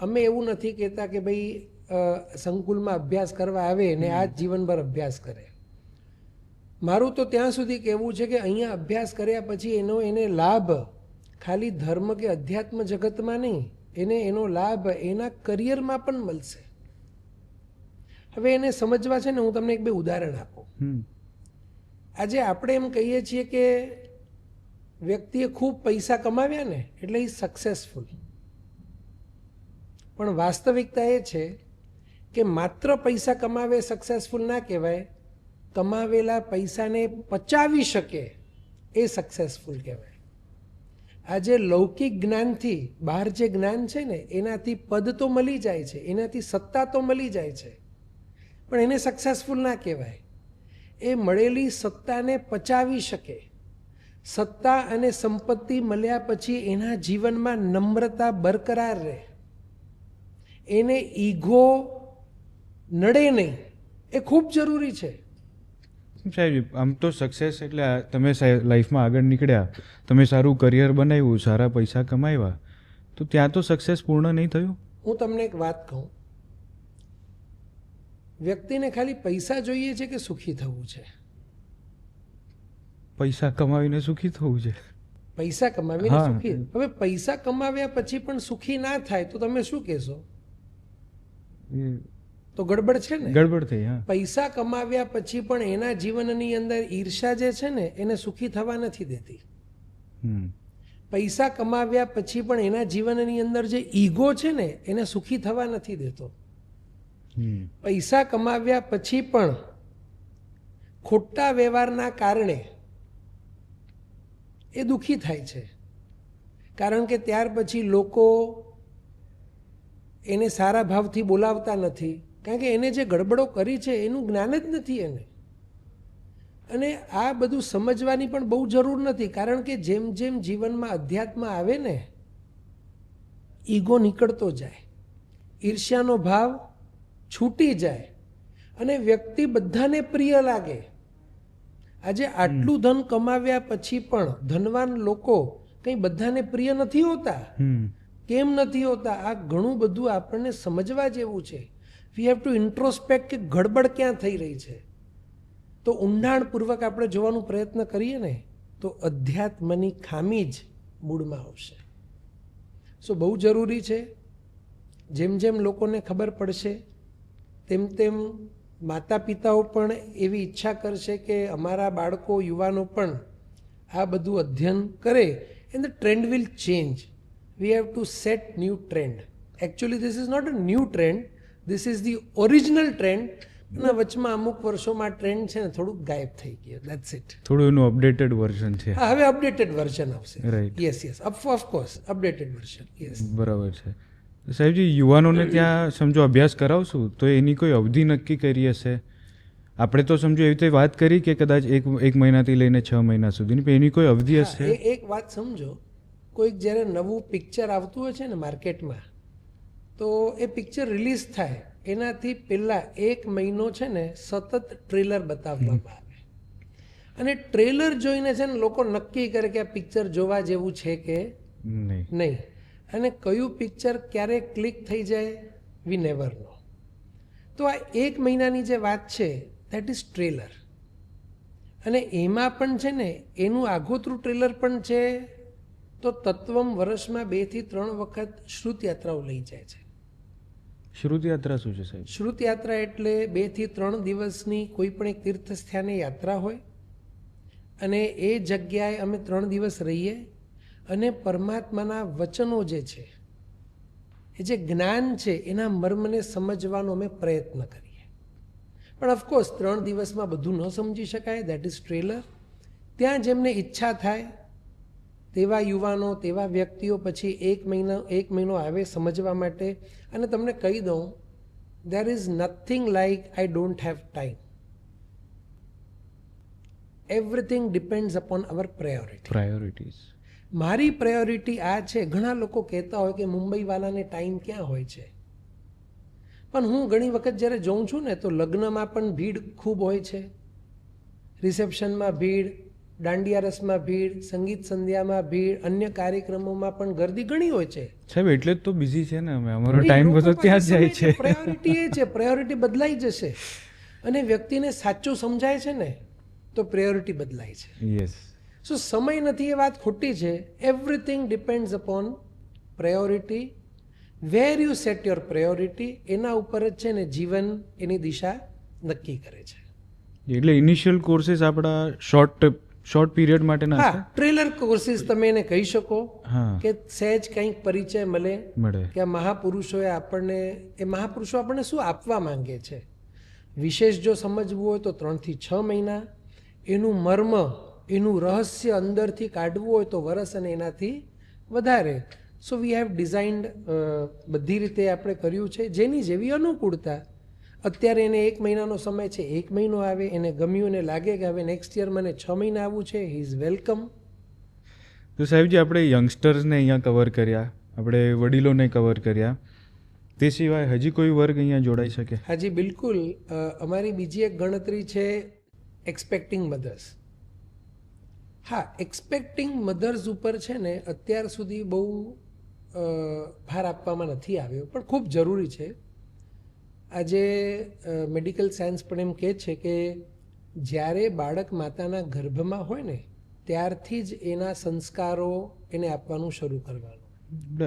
અમે એવું નથી કહેતા કે ભાઈ સંકુલમાં અભ્યાસ કરવા આવે ને આ જ જીવનભર અભ્યાસ કરે. મારું તો ત્યાં સુધી કહેવું છે કે અહીંયા અભ્યાસ કર્યા પછી એને લાભ ખાલી ધર્મ કે અધ્યાત્મ જગતમાં નહીં, એનો લાભ એના કરિયરમાં પણ મળશે. હવે એને સમજવા છે ને, હું તમને 1-2 ઉદાહરણ આપું. આજે આપણે એમ કહીએ છીએ કે વ્યક્તિએ ખૂબ પૈસા કમાવ્યા ને એટલે એ સક્સેસફુલ. પણ વાસ્તવિકતા એ છે કે માત્ર પૈસા કમાવે સક્સેસફુલ ના કહેવાય, કમાવેલા પૈસાને પચાવી શકે એ સક્સેસફુલ કહેવાય. આજે લૌકિક જ્ઞાનથી બહાર જે જ્ઞાન છે ને, એનાથી પદ તો મળી જાય છે, એનાથી સત્તા તો મળી જાય છે, પણ એને સક્સેસફુલ ના કહેવાય. એ મળેલી સત્તાને પચાવી શકે. સત્તા અને સંપત્તિ મળ્યા પછી એના જીવનમાં નમ્રતા બરકરાર રહે, એને ઈગો નડે નહીં, એ ખૂબ જરૂરી છે. સાહેબ, આમ તો સક્સેસ એટલે તમે લાઈફમાં આગળ નીકળ્યા, તમે સારું કરિયર બનાવ્યું, સારા પૈસા કમાવ્યા, તો ત્યાં તો સક્સેસ પૂર્ણ નહીં થયું? હું તમને એક વાત કહું, વ્યક્તિને ખાલી પૈસા જોઈએ છે કે સુખી થવું છે? પૈસા કમાવીને સુખી થવું છે. પૈસા કમાવીને સુખી. હવે પૈસા કમાવ્યા પછી પણ સુખી ના થાય તો તમે શું કહેશો? તો ગડબડ છે ને? ગડબડ થઈ. હા. પૈસા કમાવ્યા પછી પણ એના જીવનની અંદર ઈર્ષા જે છે ને, એને સુખી થવા નથી દેતી. પૈસા કમાવ્યા પછી પણ એના જીવનની અંદર જે ઈગો છે ને, એને સુખી થવા નથી દેતો. પૈસા કમાવ્યા પછી પણ ખોટા વ્યવહારના કારણે એ દુઃખી થાય છે, કારણ કે ત્યાર પછી લોકો એને સારા ભાવથી બોલાવતા નથી, કારણ કે એને જે ગડબડો કરી છે એનું જ્ઞાન જ નથી એને. અને આ બધું સમજવાની પણ બહુ જરૂર નથી, કારણ કે જેમ જેમ જીવનમાં અધ્યાત્મ આવે ને, ઈગો નીકળતો જાય, ઈર્ષ્યાનો ભાવ છૂટી જાય અને વ્યક્તિ બધાને પ્રિય લાગે. આજે આટલું ધન કમાવ્યા પછી પણ ધનવાન લોકો કંઈ બધાને પ્રિય નથી હોતા. કેમ નથી હોતા? આ ઘણું બધું આપણને સમજવા જેવું છે. વી હેવ ટુ ઇન્ટ્રોસ્પેક્ટ કે ગડબડ ક્યાં થઈ રહી છે. તો ઊંડાણપૂર્વક આપણે જોવાનો પ્રયત્ન કરીએ ને તો અધ્યાત્મની ખામી જ મૂળમાં આવશે. સો બહુ જરૂરી છે. જેમ જેમ લોકોને ખબર પડશે તેમ તેમ માતા પિતાઓ પણ એવી ઈચ્છા કરશે કે અમારા બાળકો યુવાનો પણ આ બધું અધ્યયન કરે and the trend will change. We have to set new trend. Actually this is not a new trend, this is the original trend. અને વચમાં અમુક વર્ષોમાં ટ્રેન્ડ છે ને થોડુંક ગાયબ થઈ ગયું. That's it. થોડું એનું અપડેટેડ વર્ઝન છે. હા, હવે અપડેટેડ વર્ઝન આવશે. Right. Yes of course updated version. Yes, બરાબર છે. સાહેબજી, યુવાનોને ત્યાં સમજો અભ્યાસ કરાવશું તો એની કોઈ અવધિ નક્કી કરી હશે? આપણે તો સમજો એવી રીતે વાત કરી કે કદાચ એક મહિનાથી લઈને 6 મહિના સુધીની, પણ એની કોઈ અવધિ હશે? એક વાત સમજો, કોઈક જ્યારે નવું પિક્ચર આવતું હોય છે ને માર્કેટમાં, તો એ પિક્ચર રિલીઝ થાય એનાથી પહેલાં 1 મહિનો છે ને સતત ટ્રેલર બતાવવામાં આવે. અને ટ્રેલર જોઈને છે ને લોકો નક્કી કરે કે આ પિક્ચર જોવા જેવું છે કે નહીં. અને કયું પિક્ચર ક્યારે ક્લિક થઈ જાય વી નેવર નો. તો આ 1 મહિનાની જે વાત છે દેટ ઇઝ ટ્રેલર. અને એમાં પણ છે ને એનું આગોતરું ટ્રેલર પણ છે. તો તત્વમ વર્ષમાં 2 થી 3 વખત શ્રુત યાત્રાઓ લઈ જાય છે. શ્રુત યાત્રા શું છે સાહેબ? શ્રુત યાત્રા એટલે 2 થી 3 દિવસની કોઈ પણ એક તીર્થ સ્થાને યાત્રા હોય અને એ જગ્યાએ અમે 3 દિવસ રહીએ અને પરમાત્માના વચનો જે છે, એ જે જ્ઞાન છે એના મર્મને સમજવાનો અમે પ્રયત્ન કરીએ. પણ ઓફકોર્સ 3 દિવસમાં બધું ન સમજી શકાય. That is trailer. ત્યાં જેમને ઈચ્છા થાય તેવા યુવાનો, તેવા વ્યક્તિઓ પછી 1 મહિનો આવે સમજવા માટે. અને તમને કહી દઉં, there is nothing like I don't have time. Everything depends upon our priorities. મારી પ્રાયોરિટી આ છે. ઘણા લોકો કહેતા હોય કે મુંબઈવાલાને ટાઈમ ક્યાં હોય છે. પણ હું ઘણી વખત જ્યારે જોઉં છું ને તો લગ્નમાં પણ ભીડ ખૂબ હોય છે, રિસેપ્શનમાં ભીડ, દાંડિયા રસમાં ભીડ, સંગીત સંધ્યામાં ભીડ, અન્ય કાર્યક્રમોમાં પણ ગર્દી ઘણી હોય છે. સાહેબ, એટલે જ તો બિઝી છે ને અમે. અમારો ટાઈમ બધો ત્યાં જ જાય છે. પ્રાયોરિટી એ છે. પ્રાયોરિટી બદલાઈ જશે અને વ્યક્તિને સાચું સમજાય છે ને તો પ્રાયોરિટી બદલાય છે. યસ. સો સમય નથી એ વાત ખોટી છે. Everything depends upon priority. Where you set your priority, એના ઉપર જ છે ને જીવન એની દિશા નક્કી કરે છે. એટલે ઇનિશિયલ કોર્सेस આપણા શોર્ટ પીરિયડ માટે ના છે. ટ્રેલર કોર્સિસ તમે એને કહી શકો કે સહેજ કંઈક પરિચય મળે કે આ મહાપુરુષોએ આપણને શું આપવા માંગે છે. વિશેષ જો સમજવું હોય તો 3 થી 6 મહિના. એનું મર્મ, એનું રહસ્ય અંદરથી કાઢવું હોય તો વર્ષ અને એનાથી વધારે. સો વી હેવ ડિઝાઇન્ડ, બધી રીતે આપણે કર્યું છે જેની જેવી અનુકૂળતા. અત્યારે એને 1 મહિનાનો સમય છે, 1 મહિનો આવે, એને ગમ્યું, એને લાગે કે હવે નેક્સ્ટ યર મને 6 મહિના આવવું છે, હી ઇઝ વેલકમ. તો સાહેબજી, આપણે યંગસ્ટર્સને અહીંયા કવર કર્યા, આપણે વડીલોને કવર કર્યા, તે સિવાય હજી કોઈ વર્ગ અહીંયા જોડાઈ શકે? હાજી બિલકુલ. અમારી બીજી એક ગણતરી છે એક્સપેક્ટિંગ મધર્સ. હા, એક્સપેક્ટિંગ મધર્સ ઉપર છે ને અત્યાર સુધી બહુ ભાર આપવામાં નથી આવ્યો, પણ ખૂબ જરૂરી છે. આજે મેડિકલ સાયન્સ પણ એમ કહે છે કે જ્યારે બાળક માતાના ગર્ભમાં હોય ને ત્યારથી જ એના સંસ્કારો એને આપવાનું શરૂ કરવાનું.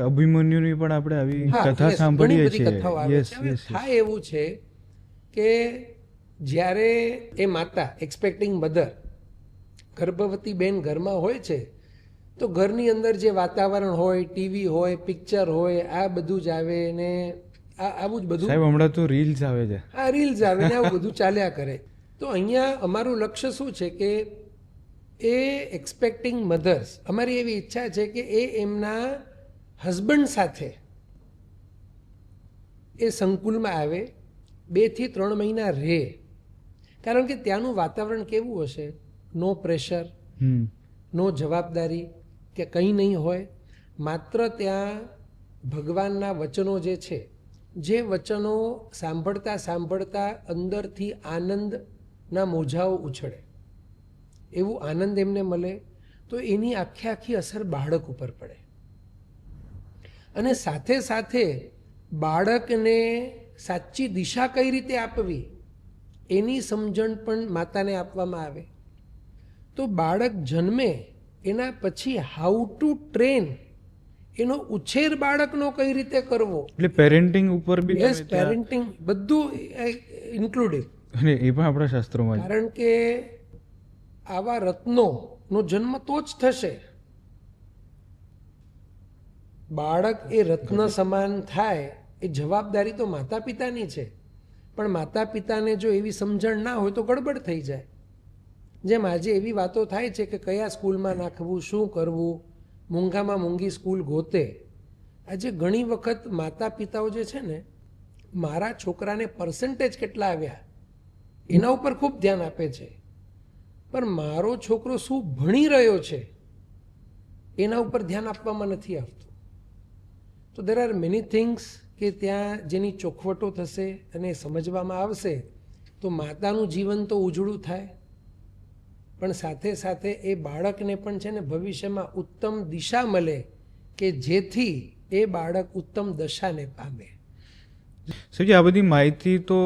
અભિમન્યુની પણ આપણે આવી કથા સાંભળીએ છીએ. થાય એવું છે કે જ્યારે એ માતા, એક્સપેક્ટિંગ મધર, ગર્ભવતી બેન ઘરમાં હોય છે તો ઘરની અંદર જે વાતાવરણ હોય, ટીવી હોય, પિક્ચર હોય, આ બધું જ આવે ને આવું જ બધું. સાહેબ, હમણાં તો રીલ્સ આવે છે. હા, રીલ્સ આવે ને આવું બધું ચાલ્યા કરે. તો અહીંયા અમારું લક્ષ્ય શું છે કે એ એક્સપેક્ટિંગ મધર્સ, અમારી એવી ઈચ્છા છે કે એ એમના હસબન્ડ સાથે એ સંકુલમાં આવે, 2 થી 3 મહિના રહે. કારણ કે ત્યાંનું વાતાવરણ કેવું હશે? નો પ્રેશર, નો જવાબદારી કે કંઈ નહીં હોય. માત્ર ત્યાં ભગવાનના વચનો જે છે, જે વચનો સાંભળતા સાંભળતા અંદરથી આનંદના મોજાઓ ઉછળે. એવું આનંદ એમને મળે, તો એની આખી અસર બાળક ઉપર પડે. અને સાથે સાથે બાળકને સાચી દિશા કઈ રીતે આપવી એની સમજણ પણ માતાને આપવામાં આવે. તો બાળક જન્મે એના પછી હાઉ ટુ ટ્રેન, એનો ઉછેર બાળકનો કઈ રીતે કરવો, એટલે પેરેન્ટિંગ ઉપર બી યસ, પેરેન્ટિંગ બધું ઇન્ક્લુડિંગ. અને એ પણ આપણા શાસ્ત્રોમાં કારણ કે આવા રત્નોનો જન્મ તો જ થશે. બાળક એ રત્ન સમાન થાય એ જવાબદારી તો માતા પિતાની છે, પણ માતા પિતાને જો એવી સમજણ ના હોય તો ગડબડ થઈ જાય. જેમ આજે એવી વાતો થાય છે કે કયા સ્કૂલમાં નાખવું, શું કરવું, મૂંઘામાં મૂંઘી સ્કૂલ ગોતે. આજે ઘણી વખત માતા પિતાઓ જે છે ને, મારા છોકરાને પર્સન્ટેજ કેટલા આવ્યા એના ઉપર ખૂબ ધ્યાન આપે છે, પણ મારો છોકરો શું ભણી રહ્યો છે એના ઉપર ધ્યાન આપવામાં નથી આવતું. તો દેર આર મેની થિંગ્સ કે ત્યાં જેની ચોખવટો થશે અને સમજવામાં આવશે તો માતાનું જીવન તો ઉજળું થાય, પણ સાથે સાથે એ બાળકને પણ છે ને ભવિષ્યમાં ઉત્તમ દિશા મળે કે જેથી એ બાળક ઉત્તમ દશાને પામે. સાહેબ, આ બધી માહિતી તો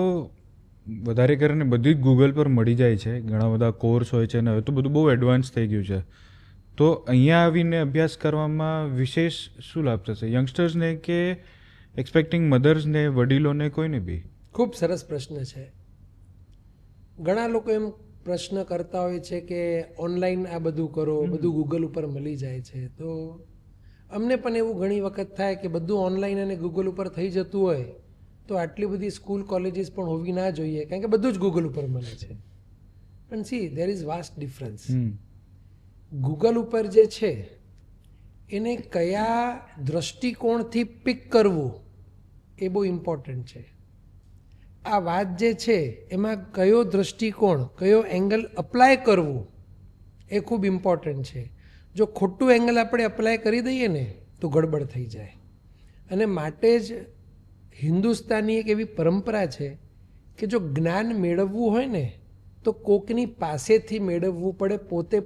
વધારે કરીને બધી જ ગૂગલ પર મળી જાય છે. ઘણા બધા કોર્સ હોય છે અને હવે તો બધું બહુ એડવાન્સ થઈ ગયું છે. તો અહીંયા આવીને અભ્યાસ કરવામાં વિશેષ શું લાભ થશે યંગસ્ટર્સને કે એક્સપેક્ટિંગ મધર્સને, વડીલોને, કોઈને બી? ખૂબ સરસ પ્રશ્ન છે. ઘણા લોકો એમ પ્રશ્ન કરતા હોય છે કે ઓનલાઈન આ બધું કરો, બધું ગૂગલ ઉપર મળી જાય છે. તો અમને પણ એવું ઘણી વખત થાય કે બધું ઓનલાઈન અને ગૂગલ ઉપર થઈ જતું હોય તો આટલી બધી સ્કૂલ કોલેજીસ પણ હોવી ના જોઈએ, કારણ કે બધું જ ગૂગલ ઉપર મળે છે. પણ C, there is vast difference. Google ઉપર જે છે એને કયા દ્રષ્ટિકોણથી પિક કરવું એ બહુ ઇમ્પોર્ટન્ટ છે. આ વાત જે છે એમાં કયો દ્રષ્ટિકોણ, કયો એંગલ અપ્લાય કરવું એ ખૂબ ઇમ્પોર્ટન્ટ છે. જો ખોટું એંગલ આપણે અપ્લાય કરી દઈએ ને તો ગડબડ થઈ જાય. અને માટે જ હિન્દુસ્તાની એક એવી પરંપરા છે કે જો જ્ઞાન મેળવવું હોય ને તો કોકની પાસેથી મેળવવું પડે,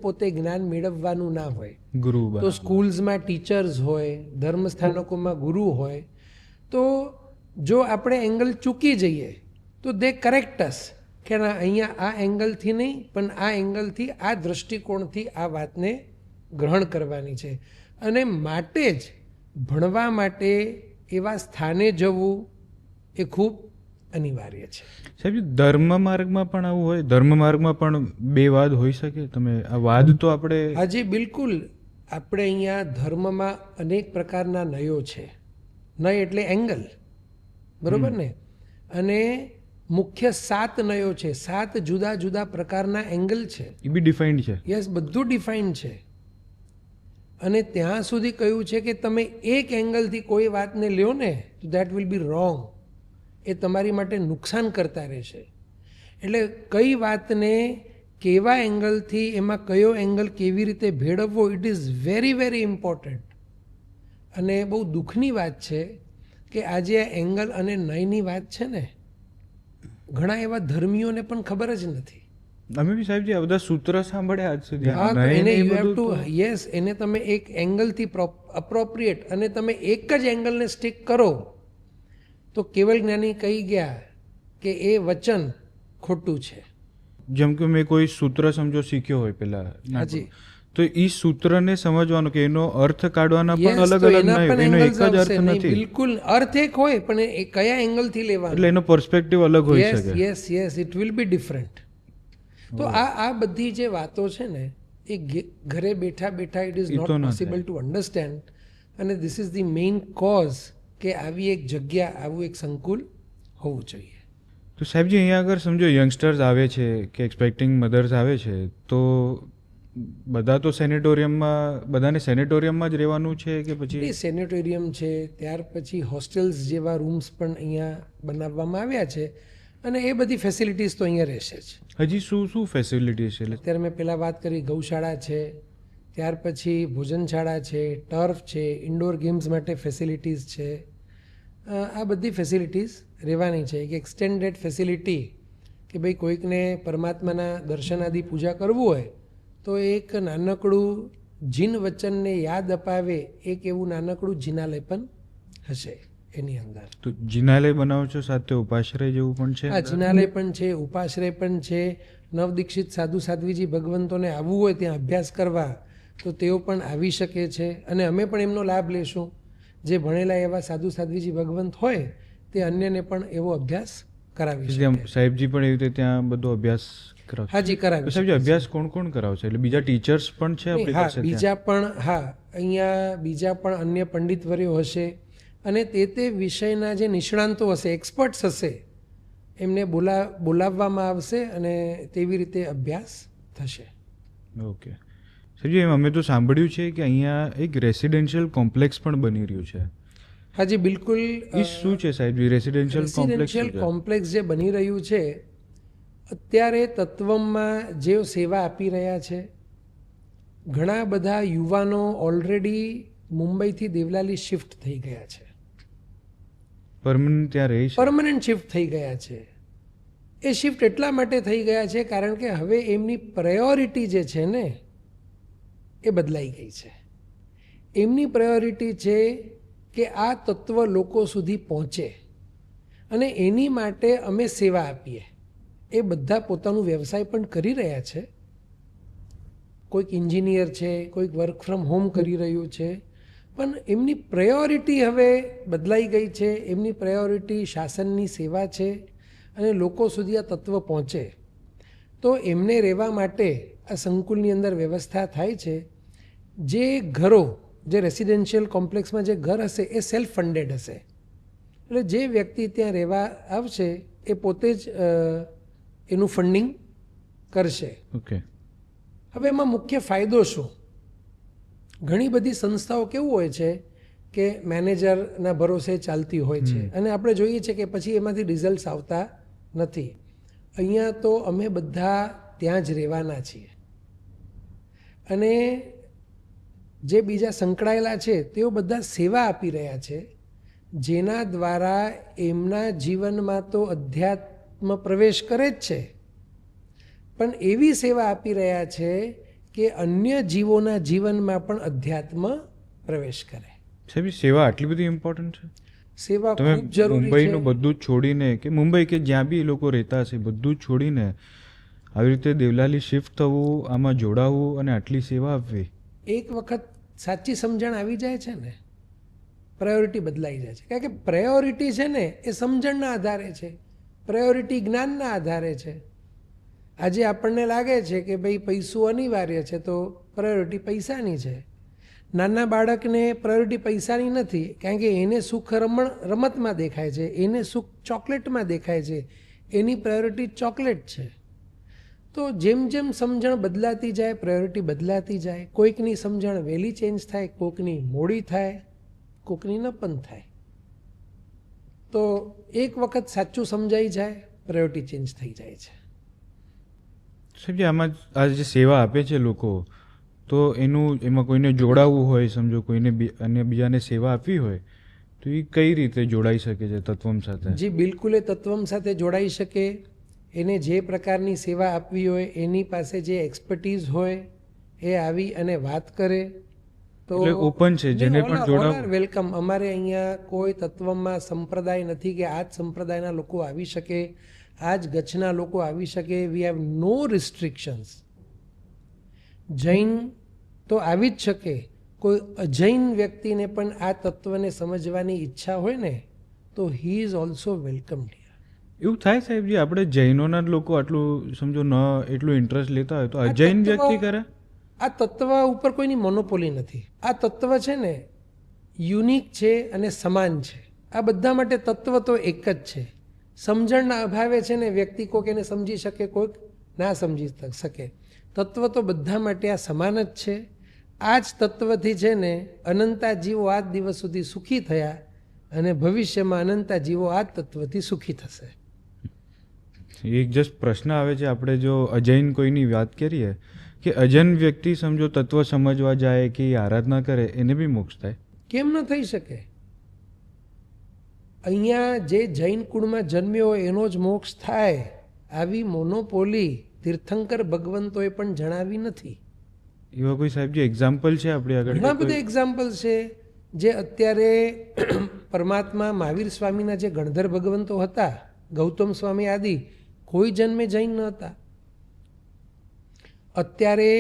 પોતે જ્ઞાન મેળવવાનું ના હોય. ગુરુ તો સ્કૂલ્સમાં ટીચર્સ હોય, ધર્મસ્થાનકોમાં ગુરુ હોય. તો જો આપણે એંગલ ચૂકી જઈએ તો દે કરેક્ટ અસ કે ના, અહીંયા આ એંગલથી નહીં પણ આ એંગલથી, આ દ્રષ્ટિકોણથી આ વાતને ગ્રહણ કરવાની છે. અને માટે જ ભણવા માટે એવા સ્થાને જવું એ ખૂબ અનિવાર્ય છે. સાહેબ, ધર્મ માર્ગમાં પણ આવું હોય? ધર્મ માર્ગમાં પણ બે વાદ હોઈ શકે? તમે આ વાદ તો આપણે હાજી બિલકુલ. આપણે અહીંયા ધર્મમાં અનેક પ્રકારના નયો છે. નય એટલે એંગલ, બરોબર ને? અને મુખ્ય 7 નયો છે, 7 જુદા જુદા પ્રકારના એંગલ છે. એ બી ડિફાઇન્ડ છે? યસ, બધું ડિફાઇન્ડ છે. અને ત્યાં સુધી કહ્યું છે કે તમે એક એંગલથી કોઈ વાતને લ્યો ને તો દેટ વિલ બી રોંગ. એ તમારી માટે નુકસાન કરતા રહેશે. એટલે કઈ વાતને કેવા એંગલથી, એમાં કયો એંગલ કેવી રીતે ભેળવવો, it is very very important. અને બહુ દુઃખની વાત છે કે આજે આ એંગલ અને નયની વાત છે ને, ઘણા એવા ધર્મીઓને પણ ખબર જ નથી. અમે બી સાહેબજી આ બધા સૂત્ર સાંભળ્યા આજ સુધી. હા, તો એને યુ હેવ ટુ, યસ, એને તમે એક એંગલથી અપ્રોપ્રિએટ અને તમે એક જ એંગલને સ્ટીક કરો તો કેવળ જ્ઞાની કહી ગયા કે એ વચન ખોટું છે. જેમ કે મેં કોઈ સૂત્ર સમજો શીખ્યો હોય પેલા, હાજી, તો એ સૂત્રને સમજવાનો કે એનો અર્થ કાઢવાના પણ Yes, અલગ તો અલગ એના નહીં, પણ એનો એક angles જ અર્થ આવશે. નહીં, નથી. બિલકુલ અર્થ એક હોય પણ એ કયા એંગલથી લેવાનો. એટલે એનો પર્સપેક્ટિવ અલગ હોઈ યસ શકે. Yes yes, it will be different. તો આ બધી જે વાતો છે ને એ ઘરે બેઠા બેઠા ઇટ ઇઝ એ નોટ તો ના પોસિબલ ટુ અન્ડરસ્ટેન્ડ. અને this is the main cause કે આવી એક જગ્યા, આવું એક સંકુલ હોવું જોઈએ. તો સાહેબજી અહીંયા આગળ સમજો યંગસ્ટર્સ આવે છે કે એક્સપેક્ટિંગ મધર્સ આવે છે, તો બધા તો સેનેટોરિયમમાં, બધાને સેનેટોરિયમમાં જ રહેવાનું છે કે પછી? એ સેનેટોરિયમ છે, ત્યાર પછી હોસ્ટેલ્સ જેવા રૂમ્સ પણ અહીંયા બનાવવામાં આવ્યા છે અને એ બધી ફેસિલિટીઝ તો અહીંયા રહેશે જ. હજી શું શું ફેસિલિટી છે? અત્યારે મેં પહેલાં વાત કરી, ગૌશાળા છે, ત્યાર પછી ભોજનશાળા છે, ટર્ફ છે, ઇન્ડોર ગેમ્સ માટે ફેસિલિટીઝ છે. આ બધી ફેસિલિટીઝ રહેવાની છે. એક એક્સટેન્ડેડ ફેસિલિટી કે ભાઈ કોઈકને પરમાત્માના દર્શન આદિ પૂજા કરવું હોય તો એક નાનકડું જીન વચનને યાદ અપાવે એક એવું નાનકડું જિનાલય પણ હશે એની અંદર. તો જિનાલય બનાવો છો, સાથે ઉપાશ્રય જેવું પણ છે? હા, જિનાલય પણ છે, ઉપાશ્રય પણ છે. નવદીક્ષિત સાધુ સાધ્વીજી ભગવંતોને આવવું હોય ત્યાં અભ્યાસ કરવા તો તેઓ પણ આવી શકે છે, અને અમે પણ એમનો લાભ લેશું. જે ભણેલા એવા સાધુ સાધ્વીજી ભગવંત હોય તે અન્યને પણ એવો અભ્યાસ કરાવી શકે. સાહેબજી પણ એવી રીતે ત્યાં બધો અભ્યાસ કરાવશે? હાજી, કરાવી સાહેબજી અભ્યાસ કોણ કોણ કરાવશે? એટલે બીજા ટીચર્સ પણ છે આપણી હા, પાસે? બીજા પણ, હા, અહીંયા બીજા પણ અન્ય પંડિતવર્યો હશે, અને તે વિષયના જે નિષ્ણાંતો હશે, એક્સપર્ટ્સ હશે, એમને બોલાવવામાં આવશે અને તેવી રીતે અભ્યાસ થશે. ઓકે સાહેબજી, અમે તો સાંભળ્યું છે કે અહીંયા એક રેસિડેન્શિયલ કોમ્પ્લેક્સ પણ બની રહ્યું છે. હાજી, બિલકુલ. એ શું છે સાહેબજી રેસિડેન્શિયલ કોમ્પ્લેક્સ જે બની રહ્યું છે અત્યારે તત્વમમાં જે સેવા આપી રહ્યા છે, ઘણા બધા યુવાનો ઓલરેડી મુંબઈથી દેવલાલી શિફ્ટ થઈ ગયા છે, પરમનન્ટ ત્યાં રહી છે, પરમનન્ટ શિફ્ટ થઈ ગયા છે. એ શિફ્ટ એટલા માટે થઈ ગયા છે કારણ કે હવે એમની પ્રાયોરિટી જે છે ને એ બદલાઈ ગઈ છે. એમની પ્રાયોરિટી છે કે આ તત્વ લોકો સુધી પહોંચે અને એની માટે અમે સેવા આપીએ. એ બધા પોતાનું વ્યવસાય પણ કરી રહ્યા છે. કોઈક એન્જિનિયર છે, કોઈક વર્ક ફ્રોમ હોમ કરી રહ્યું છે, પણ એમની પ્રાયોરિટી હવે બદલાઈ ગઈ છે. એમની પ્રાયોરિટી શાસનની સેવા છે અને લોકો સુધી આ તત્વ પહોંચે. તો એમને રહેવા માટે આ સંકુલની અંદર વ્યવસ્થા થાય છે. જે ઘરો, જે રેસિડેન્શિયલ કોમ્પ્લેક્સમાં જે ઘર હશે એ સેલ્ફ ફંડેડ હશે, એટલે જે વ્યક્તિ ત્યાં રહેવા આવશે એ પોતે જ એનું ફંડિંગ કરશે. ઓકે. હવે એમાં મુખ્ય ફાયદો શું? ઘણી બધી સંસ્થાઓ કેવું હોય છે કે મેનેજરના ભરોસે ચાલતી હોય છે અને આપણે જોઈએ છીએ કે પછી એમાંથી રિઝલ્ટ્સ આવતા નથી. અહીંયા તો અમે બધા ત્યાં જ રહેવાના છીએ અને જે બીજા સંકળાયેલા છે તેઓ બધા સેવા આપી રહ્યા છે, જેના દ્વારા એમના જીવનમાં તો અધ્યાત્મ પ્રવેશ કરે જ છે, પણ એવી સેવા આપી રહ્યા છે કે અન્ય જીવોના જીવનમાં પણ અધ્યાત્મ પ્રવેશ કરે. સાહેબ, સેવા આટલી બધી ઇમ્પોર્ટન્ટ છે? સેવા તમે ખૂબ જરૂરી છે. મુંબઈનું બધું જ છોડીને, કે મુંબઈ કે જ્યાં બી લોકો રહેતા હશે બધું જ છોડીને આવી રીતે દેવલાલી શિફ્ટ થવું, આમાં જોડાવવું અને આટલી સેવા આપવી. એક વખત સાચી સમજણ આવી જાય છે ને, પ્રાયોરિટી બદલાઈ જાય છે. કારણ કે પ્રાયોરિટી છે ને એ સમજણના આધારે છે, પ્રાયોરિટી જ્ઞાનના આધારે છે. આજે આપણને લાગે છે કે ભાઈ પૈસું અનિવાર્ય છે તો પ્રાયોરિટી પૈસાની છે. નાના બાળકને પ્રાયોરિટી પૈસાની નથી, કારણ કે એને સુખ રમતમાં દેખાય છે, એને સુખ ચોકલેટમાં દેખાય છે, એની પ્રાયોરિટી ચોકલેટ છે. તો જેમ જેમ સમજણ બદલાતી જાય, પ્રાયોરિટી બદલાતી જાય. કોઈકની સમજણ વહેલી ચેન્જ થાય, કોઈકની મોડી થાય, કોઈકની ન પણ થાય. તો એક વખત સાચું સમજાઈ જાય, પ્રાયોરિટી ચેન્જ થઈ જાય છે. સાહેબ, આમાં આ જે સેવા આપે છે લોકો, તો એમાં કોઈને જોડાવવું હોય, સમજો કોઈને અન્ય બીજાને સેવા આપવી હોય તો એ કઈ રીતે જોડાઈ શકે છે તત્વમ સાથે? જી બિલકુલ, એ તત્વમ સાથે જોડાઈ શકે. એને જે પ્રકારની સેવા આપવી હોય, એની પાસે જે એક્સપર્ટીઝ હોય એ આવી અને વાત કરે તો ઓપન છે, જેને પણ જોડાવું વેલકમ. અમારે અહીંયા કોઈ તત્વમાં સંપ્રદાય નથી કે આ જ સંપ્રદાયના લોકો આવી શકે, આ જ ગચ્છના લોકો આવી શકે. We have no restrictions. Jain તો આવી જ શકે, કોઈ અજૈન વ્યક્તિને પણ આ તત્વને સમજવાની ઈચ્છા હોય ને તો હી ઇઝ ઓલ્સો વેલકમ્ડ. એવું થાય સાહેબજી, આપણે જૈનોના લોકો આટલું સમજો ન એટલું ઇન્ટરેસ્ટ લેતા હોય તો અજૈન વ્યક્તિ કરે? આ તત્વ ઉપર કોઈની મોનોપોલી નથી. આ તત્વ છે ને યુનિક છે અને સમાન છે. આ બધા માટે તત્વ તો એક જ છે. સમજણના અભાવે છે ને વ્યક્તિ કોઈક એને સમજી શકે, કોઈક ના સમજી શકે. તત્વ તો બધા માટે આ સમાન જ છે. આ જ તત્વથી છે ને અનંતા જીવો આ જ દિવસ સુધી સુખી થયા અને ભવિષ્યમાં અનંતા જીવો આ જ તત્વથી સુખી થશે. એક જસ્ટ પ્રશ્ન આવે છે, આપણે જો અજૈન કોઈની વાત કરીએ કે અજૈન વ્યક્તિ સમજો તત્વ સમજવા જાય કે આરાધના કરે, એને બી મોક્ષ થાય? કેમ ન થઈ શકે? અહીંયા જે જૈન કુળમાં જન્મ્યો હોય એનો જ મોક્ષ થાય, આવી મોનોપોલી તીર્થંકર ભગવંતોએ પણ જણાવી નથી. એવા કોઈ સાહેબ જે એક્ઝામ્પલ છે આપણી આગળ? ઘણા બધા એક્ઝામ્પલ છે જે અત્યારે પરમાત્મા મહાવીર સ્વામીના જે ગણધર ભગવંતો હતા, ગૌતમ સ્વામી આદિ, કોઈ જન્મે જૈન ન હતા. અત્યારે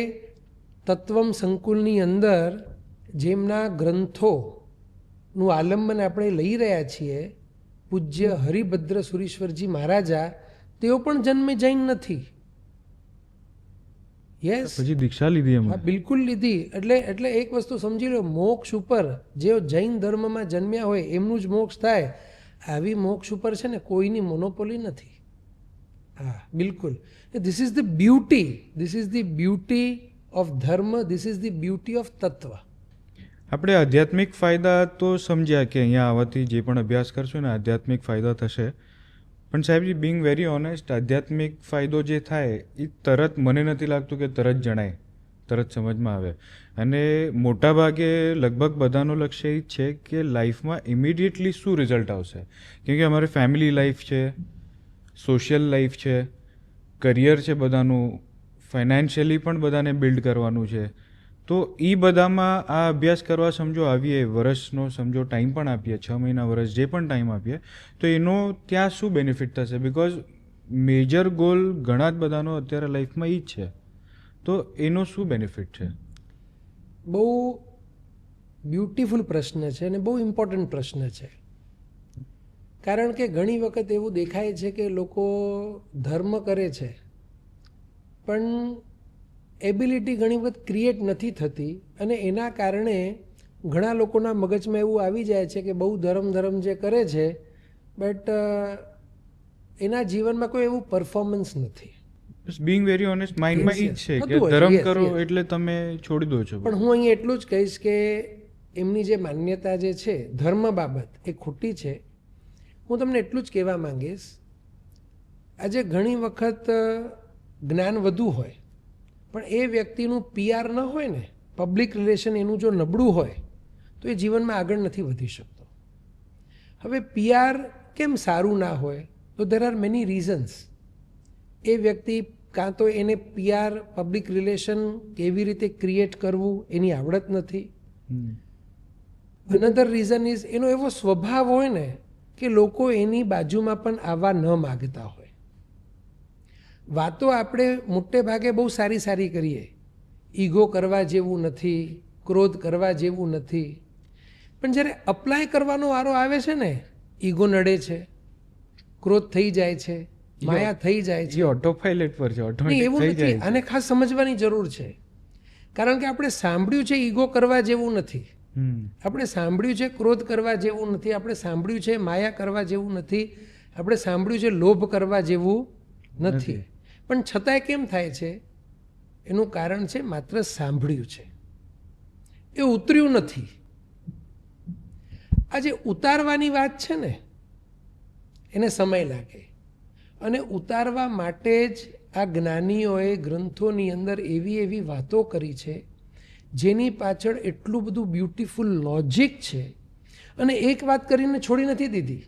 તત્વમ સંકુલની અંદર જેમના ગ્રંથોનું આલંબન આપણે લઈ રહ્યા છીએ, પૂજ્ય હરિભદ્ર સુરીશ્વરજી મહારાજા, તેઓ પણ જન્મે જૈન નથી. યસ, પછી દીક્ષા લીધી એમ? હા, બિલકુલ લીધી. એટલે એક વસ્તુ સમજી લો, મોક્ષ ઉપર જે જૈન ધર્મમાં જન્મ્યા હોય એમનું જ મોક્ષ થાય, આવી મોક્ષ ઉપર છે ને કોઈની મોનોપોલી નથી. હા, બિલકુલ. This is the beauty of dharma, this is the beauty of tattva. આપણે આધ્યાત્મિક ફાયદા તો સમજ્યા કે અહીંયા આવવાથી જે પણ અભ્યાસ કરશું ને આધ્યાત્મિક ફાયદા થશે, પણ સાહેબજી બિંગ વેરી ઓનેસ્ટ, આધ્યાત્મિક ફાયદો જે થાય એ તરત મને નથી લાગતું કે તરત જણાય, તરત સમજમાં આવે. અને મોટાભાગે લગભગ બધાનો લક્ષ્ય એ જ છે કે લાઈફમાં ઇમિડિયેટલી શું રિઝલ્ટ આવશે, કેમકે અમારે ફેમિલી લાઈફ છે, સોશિયલ લાઈફ છે, કરિયર છે બધાનું, ફાઇનાન્શિયલી પણ બધાને બિલ્ડ કરવાનું છે. તો એ બધામાં આ અભ્યાસ કરવા સમજો આવીએ, વર્ષનો સમજો ટાઈમ પણ આપીએ, 6 મહિના વર્ષ જે પણ ટાઈમ આપીએ, તો એનો ત્યાં શું બેનિફિટ થશે? બિકોઝ મેજર ગોલ ઘણા જ બધાનો અત્યારે લાઈફમાં એ જ છે, તો એનો શું બેનિફિટ છે? બહુ બ્યુટીફુલ પ્રશ્ન છે અને બહુ ઇમ્પોર્ટન્ટ પ્રશ્ન છે. કારણ કે ઘણી વખત એવું દેખાય છે કે લોકો ધર્મ કરે છે પણ એબિલિટી ઘણી વખત ક્રિએટ નથી થતી, અને એના કારણે ઘણા લોકોના મગજમાં એવું આવી જાય છે કે બહુ ધર્મ જે કરે છે બટ એના જીવનમાં કોઈ એવું પરફોર્મન્સ નથી. બિંગ વેરી ઓનેસ્ટ, માઇન્ડમાં એ જ છે કે થતું હશે, ધર્મ yes, કરો yes. એટલે તમે છોડી દો છો. પણ હું અહીં એટલું જ કહીશ કે એમની જે માન્યતા જે છે ધર્મ બાબત એ ખોટી છે. હું તમને એટલું જ કહેવા માંગીશ, આજે ઘણી વખત જ્ઞાન વધુ હોય પણ એ વ્યક્તિનું PR ન હોય ને, પબ્લિક રિલેશન એનું જો નબળું હોય તો એ જીવનમાં આગળ નથી વધી શકતો. હવે PR કેમ સારું ના હોય? તો દેર આર મેની રીઝન્સ. એ વ્યક્તિ કાં તો એને PR પબ્લિક રિલેશન કેવી રીતે ક્રિએટ કરવું એની આવડત નથી. અનધર રીઝન ઇઝ એનો એવો સ્વભાવ હોય ને કે લોકો એની બાજુમાં પણ આવવા ન માગતા હોય. વાતો આપણે મોટે ભાગે બહુ સારી કરીએ, ઈગો કરવા જેવું નથી, ક્રોધ કરવા જેવું નથી, પણ જ્યારે અપ્લાય કરવાનો વારો આવે છે ને, ઈગો નડે છે, ક્રોધ થઈ જાય છે, માયા થઈ જાય છે. ઓટો પાયલટ પર છે, નહીં, એવું નથી. આને ખાસ સમજવાની જરૂર છે. કારણ કે આપણે સાંભળ્યું છે ઈગો કરવા જેવું નથી, આપણે સાંભળ્યું છે ક્રોધ કરવા જેવું નથી, આપણે સાંભળ્યું છે માયા કરવા જેવું નથી, આપણે સાંભળ્યું છે લોભ કરવા જેવું નથી. પણ છતાંય કેમ થાય છે? એનું કારણ છે માત્ર સાંભળ્યું છે, એ ઉતર્યું નથી. આ જે ઉતારવાની વાત છે ને એને સમય લાગે, અને ઉતારવા માટે જ આ જ્ઞાનીઓએ ગ્રંથોની અંદર એવી વાતો કરી છે જેની પાછળ એટલું બધું બ્યુટીફુલ લોજિક છે. અને એક વાત કરીને છોડી નથી દીધી,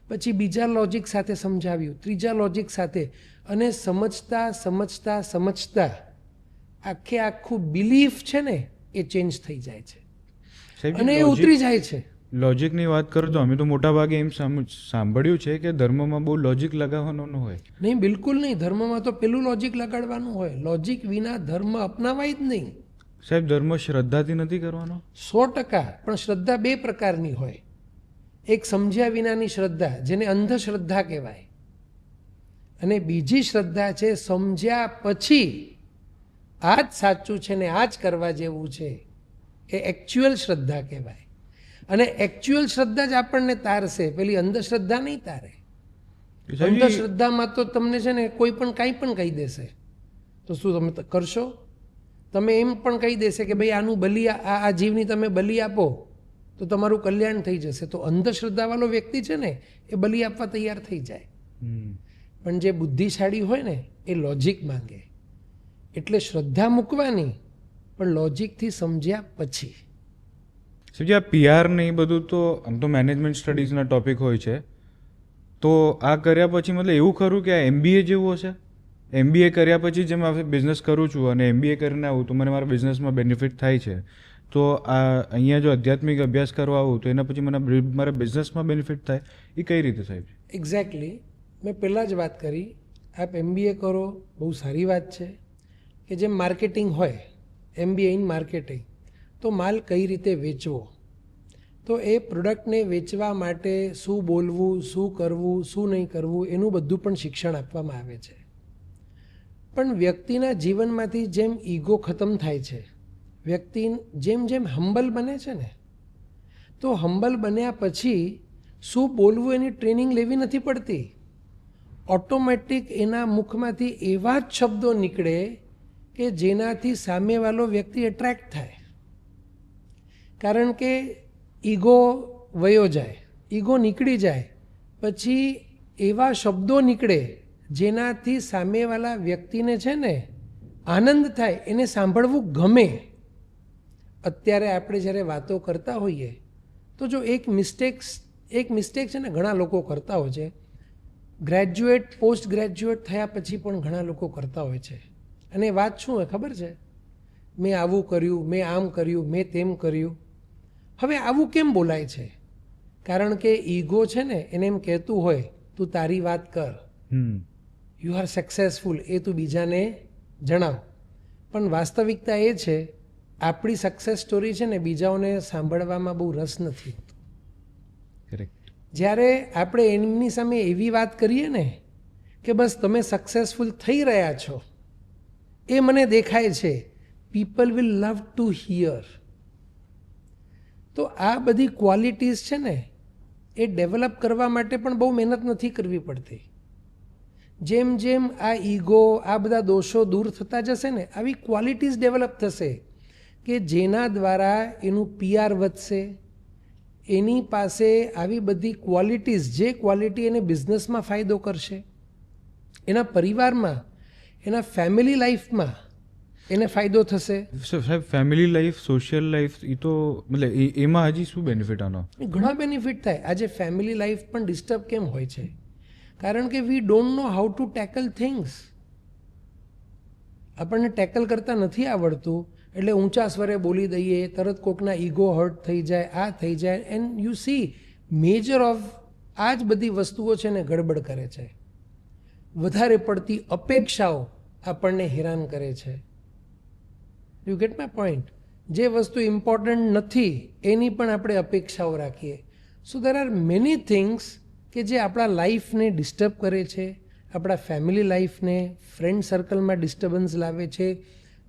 પછી બીજા લોજિક સાથે સમજાવ્યું, ત્રીજા લોજિક સાથે, અને સમજતા આખું બિલીફ છે ને એ ચેન્જ થઈ જાય છે અને એ ઉતરી જાય છે. લોજિકની વાત કરો તો અમે તો મોટા ભાગે એમ સાંભળ્યું છે કે ધર્મમાં બહુ લોજિક લગાવવાનું ન હોય. નહીં, બિલકુલ નહીં. ધર્મમાં તો પેલું લોજિક લગાડવાનું હોય. લોજિક વિના ધર્મ અપનાવાય જ નહીં. સાહેબ, ધર્મ શ્રદ્ધાથી નથી કરવાનો? 100%. પણ શ્રદ્ધા બે પ્રકારની હોય. એક સમજ્યા વિનાની શ્રદ્ધા, જેને અંધશ્રદ્ધા કહેવાય, અને બીજી શ્રદ્ધા છે સમજ્યા પછી આ જ સાચું છે ને આ જ કરવા જેવું છે, એ એકચ્યુઅલ શ્રદ્ધા કહેવાય. અને એકચ્યુઅલ શ્રદ્ધા જ આપણને તારશે, પેલી અંધશ્રદ્ધા નહીં તારે. અંધશ્રદ્ધામાં તો તમને છે ને કોઈ પણ કાંઈ પણ કહી દેશે તો શું તમે કરશો? તમે એમ પણ કહી દેશે કે ભાઈ આનું બલિ, આ જીવની તમે બલિ આપો તો તમારું કલ્યાણ થઈ જશે. તો અંધશ્રદ્ધાવાળો વ્યક્તિ છે ને એ બલિ આપવા તૈયાર થઈ જાય. પણ જે બુદ્ધિશાળી હોય ને એ લોજિક માંગે. એટલે શ્રદ્ધા મૂકવાની, પણ લોજિકથી સમજ્યા પછી. સમજી, આ PR ને એ બધું તો આમ તો મેનેજમેન્ટ સ્ટડીઝના ટોપિક હોય છે, તો આ કર્યા પછી મતલબ એવું ખરું કે આ MBA જેવું હશે? MBA કર્યા પછી જેમ હવે બિઝનેસ કરું છું અને MBA કરીને આવું તો મને મારા બિઝનેસમાં બેનિફિટ થાય છે, તો આ અહીંયા જો આધ્યાત્મિક અભ્યાસ કરવા આવું તો એના પછી મને મારા બિઝનેસમાં બેનિફિટ થાય, એ કઈ રીતે સાહેબ? એક્ઝેક્ટલી, મેં પહેલાં જ વાત કરી, આપ MBA કરો બહુ સારી વાત છે કે જેમ માર્કેટિંગ હોય, MBA ઇન માર્કેટિંગ, તો માલ કઈ રીતે વેચવો, તો એ પ્રોડક્ટને વેચવા માટે શું બોલવું, શું કરવું, શું નહીં કરવું, એનું બધું પણ શિક્ષણ આપવામાં આવે છે. પણ વ્યક્તિના જીવનમાંથી જેમ ઈગો ખતમ થાય છે, વ્યક્તિ જેમ જેમ હમ્બલ બને છે ને, તો હમ્બલ બન્યા પછી શું બોલવું એની ટ્રેનિંગ લેવી નથી પડતી. ઓટોમેટિક એના મુખમાંથી એવા જ શબ્દો નીકળે કે જેનાથી સામેવાળો વ્યક્તિ એટ્રેક્ટ થાય. કારણ કે ઈગો વયો જાય, ઈગો નીકળી જાય પછી એવા શબ્દો નીકળે જેનાથી સામેવાળા વ્યક્તિને છે ને આનંદ થાય, એને સાંભળવું ગમે. અત્યારે આપણે જ્યારે વાતો કરતા હોઈએ તો જો એક મિસ્ટેક છે ને ઘણા લોકો કરતા હોય છે, ગ્રેજ્યુએટ પોસ્ટ ગ્રેજ્યુએટ થયા પછી પણ ઘણા લોકો કરતા હોય છે. અને વાત શું હોય ખબર છે? મેં આવું કર્યું, મેં આમ કર્યું, મેં તેમ કર્યું. હવે આવું કેમ બોલાય છે? કારણ કે ઈગો છે ને એને એમ કહેતું હોય તું તારી વાત કર, યુ આર સક્સેસફુલ, એ તું બીજાને જણાવ. પણ વાસ્તવિકતા એ છે આપણી સક્સેસ સ્ટોરી છે ને બીજાઓને સાંભળવામાં બહુ રસ નથી હોતો. જ્યારે આપણે એમની સામે એવી વાત કરીએ ને કે બસ તમે સક્સેસફુલ થઈ રહ્યા છો, એ મને દેખાય છે, people will love to here. તો આ બધી ક્વોલિટીઝ છે ને એ ડેવલપ કરવા માટે પણ બહુ મહેનત નથી કરવી પડતી. જેમ જેમ આ ઈગો, આ બધા દોષો દૂર થતા જશે ને આવી ક્વોલિટીઝ ડેવલપ થશે કે જેના દ્વારા એનું PR વધશે. એની પાસે આવી બધી ક્વોલિટીઝ, જે ક્વોલિટી એને બિઝનેસમાં ફાયદો કરશે, એના પરિવારમાં, એના ફેમિલી લાઈફમાં એને ફાયદો થશે. સાહેબ ફેમિલી લાઈફ, સોશિયલ લાઈફ, એ તો મતલબ એમાં હજી શું બેનિફિટ આનો? ઘણા બેનિફિટ થાય. આજે ફેમિલી લાઈફ પણ ડિસ્ટર્બ કેમ હોય છે? કારણ કે we don't know how to tackle things. આપણને ટેકલ કરતા નથી આવડતું એટલે ઊંચા સ્વરે બોલી દઈએ, તરત કોકના ઈગો હર્ટ થઈ જાય, આ થઈ જાય. And you C major of આ જ બધી વસ્તુઓ છે ને ગડબડ કરે છે. વધારે પડતી અપેક્ષાઓ આપણને હેરાન કરે છે. You get my point? જે વસ્તુ ઇમ્પોર્ટન્ટ નથી એની પણ આપણે અપેક્ષાઓ રાખીએ. સો દેર આર મેની થિંગ્સ કે જે આપણા લાઈફને ડિસ્ટર્બ કરે છે, આપણા ફેમિલી લાઈફને, ફ્રેન્ડ સર્કલમાં ડિસ્ટર્બન્સ લાવે છે,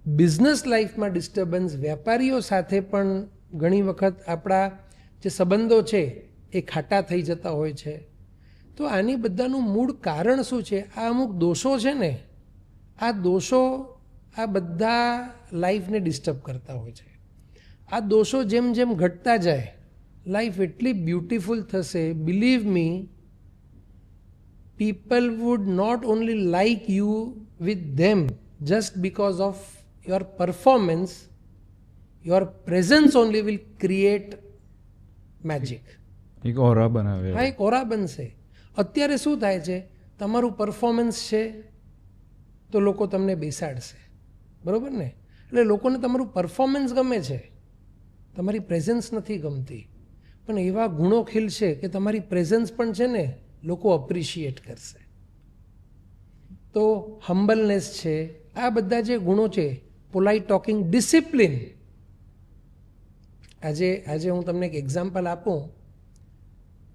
બિઝનેસ લાઈફમાં ડિસ્ટર્બન્સ, વેપારીઓ સાથે પણ ઘણી વખત આપણા જે સંબંધો છે એ ખાટા થઈ જતા હોય છે. તો આની બધાનું મૂળ કારણ શું છે? આ અમુક દોષો છે ને, આ દોષો આ બધા લાઈફને ડિસ્ટર્બ કરતા હોય છે. આ દોષો જેમ જેમ ઘટતા જાય લાઈફ એટલી બ્યુટિફુલ થશે. Believe me, people would not only like you with them just because of your performance, your presence only will create magic. એક ઓરા બનાવે. હા, એક ઓરા બનશે. અત્યારે શું થાય છે? તમારું પરફોર્મન્સ છે તો લોકો તમને બેસાડશે, બરાબર ને? એટલે લોકોને તમારું પરફોર્મન્સ ગમે છે, તમારી પ્રેઝન્સ નથી ગમતી. પણ એવા ગુણો ખીલશે કે તમારી પ્રેઝન્સ પણ છે ને લોકો અપ્રિશિએટ કરશે. તો હમ્બલનેસ છે, આ બધા જે ગુણો છે, પોલાઇટ ટોકિંગ, ડિસિપ્લિન. આજે હું તમને એક એક્ઝામ્પલ આપું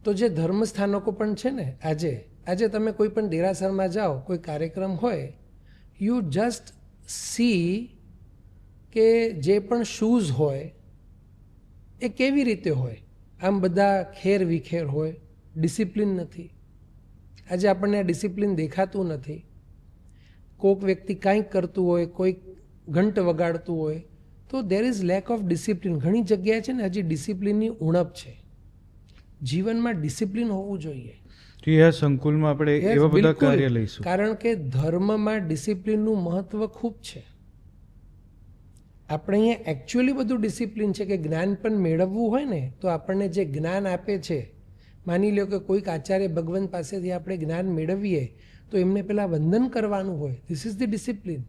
તો જે ધર્મસ્થાનકો પણ છે ને, આજે તમે કોઈ પણ દેરાસરમાં જાઓ, કોઈ કાર્યક્રમ હોય, યુ જસ્ટ સી કે જે પણ શૂઝ હોય એ કેવી રીતે હોય. આમ બધા ખેર વિખેર હોય, ડિસિપ્લિન નથી. આજે આપણને આ ડિસિપ્લિન દેખાતું નથી. કોઈક વ્યક્તિ કાંઈક કરતું હોય, કોઈક ઘંટ વગાડતું હોય, તો there is lack of discipline. ઘણી જગ્યાએ છે ને હજી ડિસિપ્લિનની ઉણપ છે. જીવનમાં ડિસિપ્લિન હોવું જોઈએ. તો એ સંકુલમાં આપણે એવા બધા કાર્ય લઈશું. કારણ કે ધર્મમાં ડિસિપ્લિનનું મહત્વ ખૂબ છે. આપણે અહીંયા એકચ્યુઅલી બધું ડિસિપ્લિન છે કે જ્ઞાન પણ મેળવવું હોય ને તો આપણને જે જ્ઞાન આપે છે, માની લો કે કોઈક આચાર્ય ભગવાન પાસેથી આપણે જ્ઞાન મેળવીએ તો એમને પહેલાં વંદન કરવાનું હોય. This is the discipline.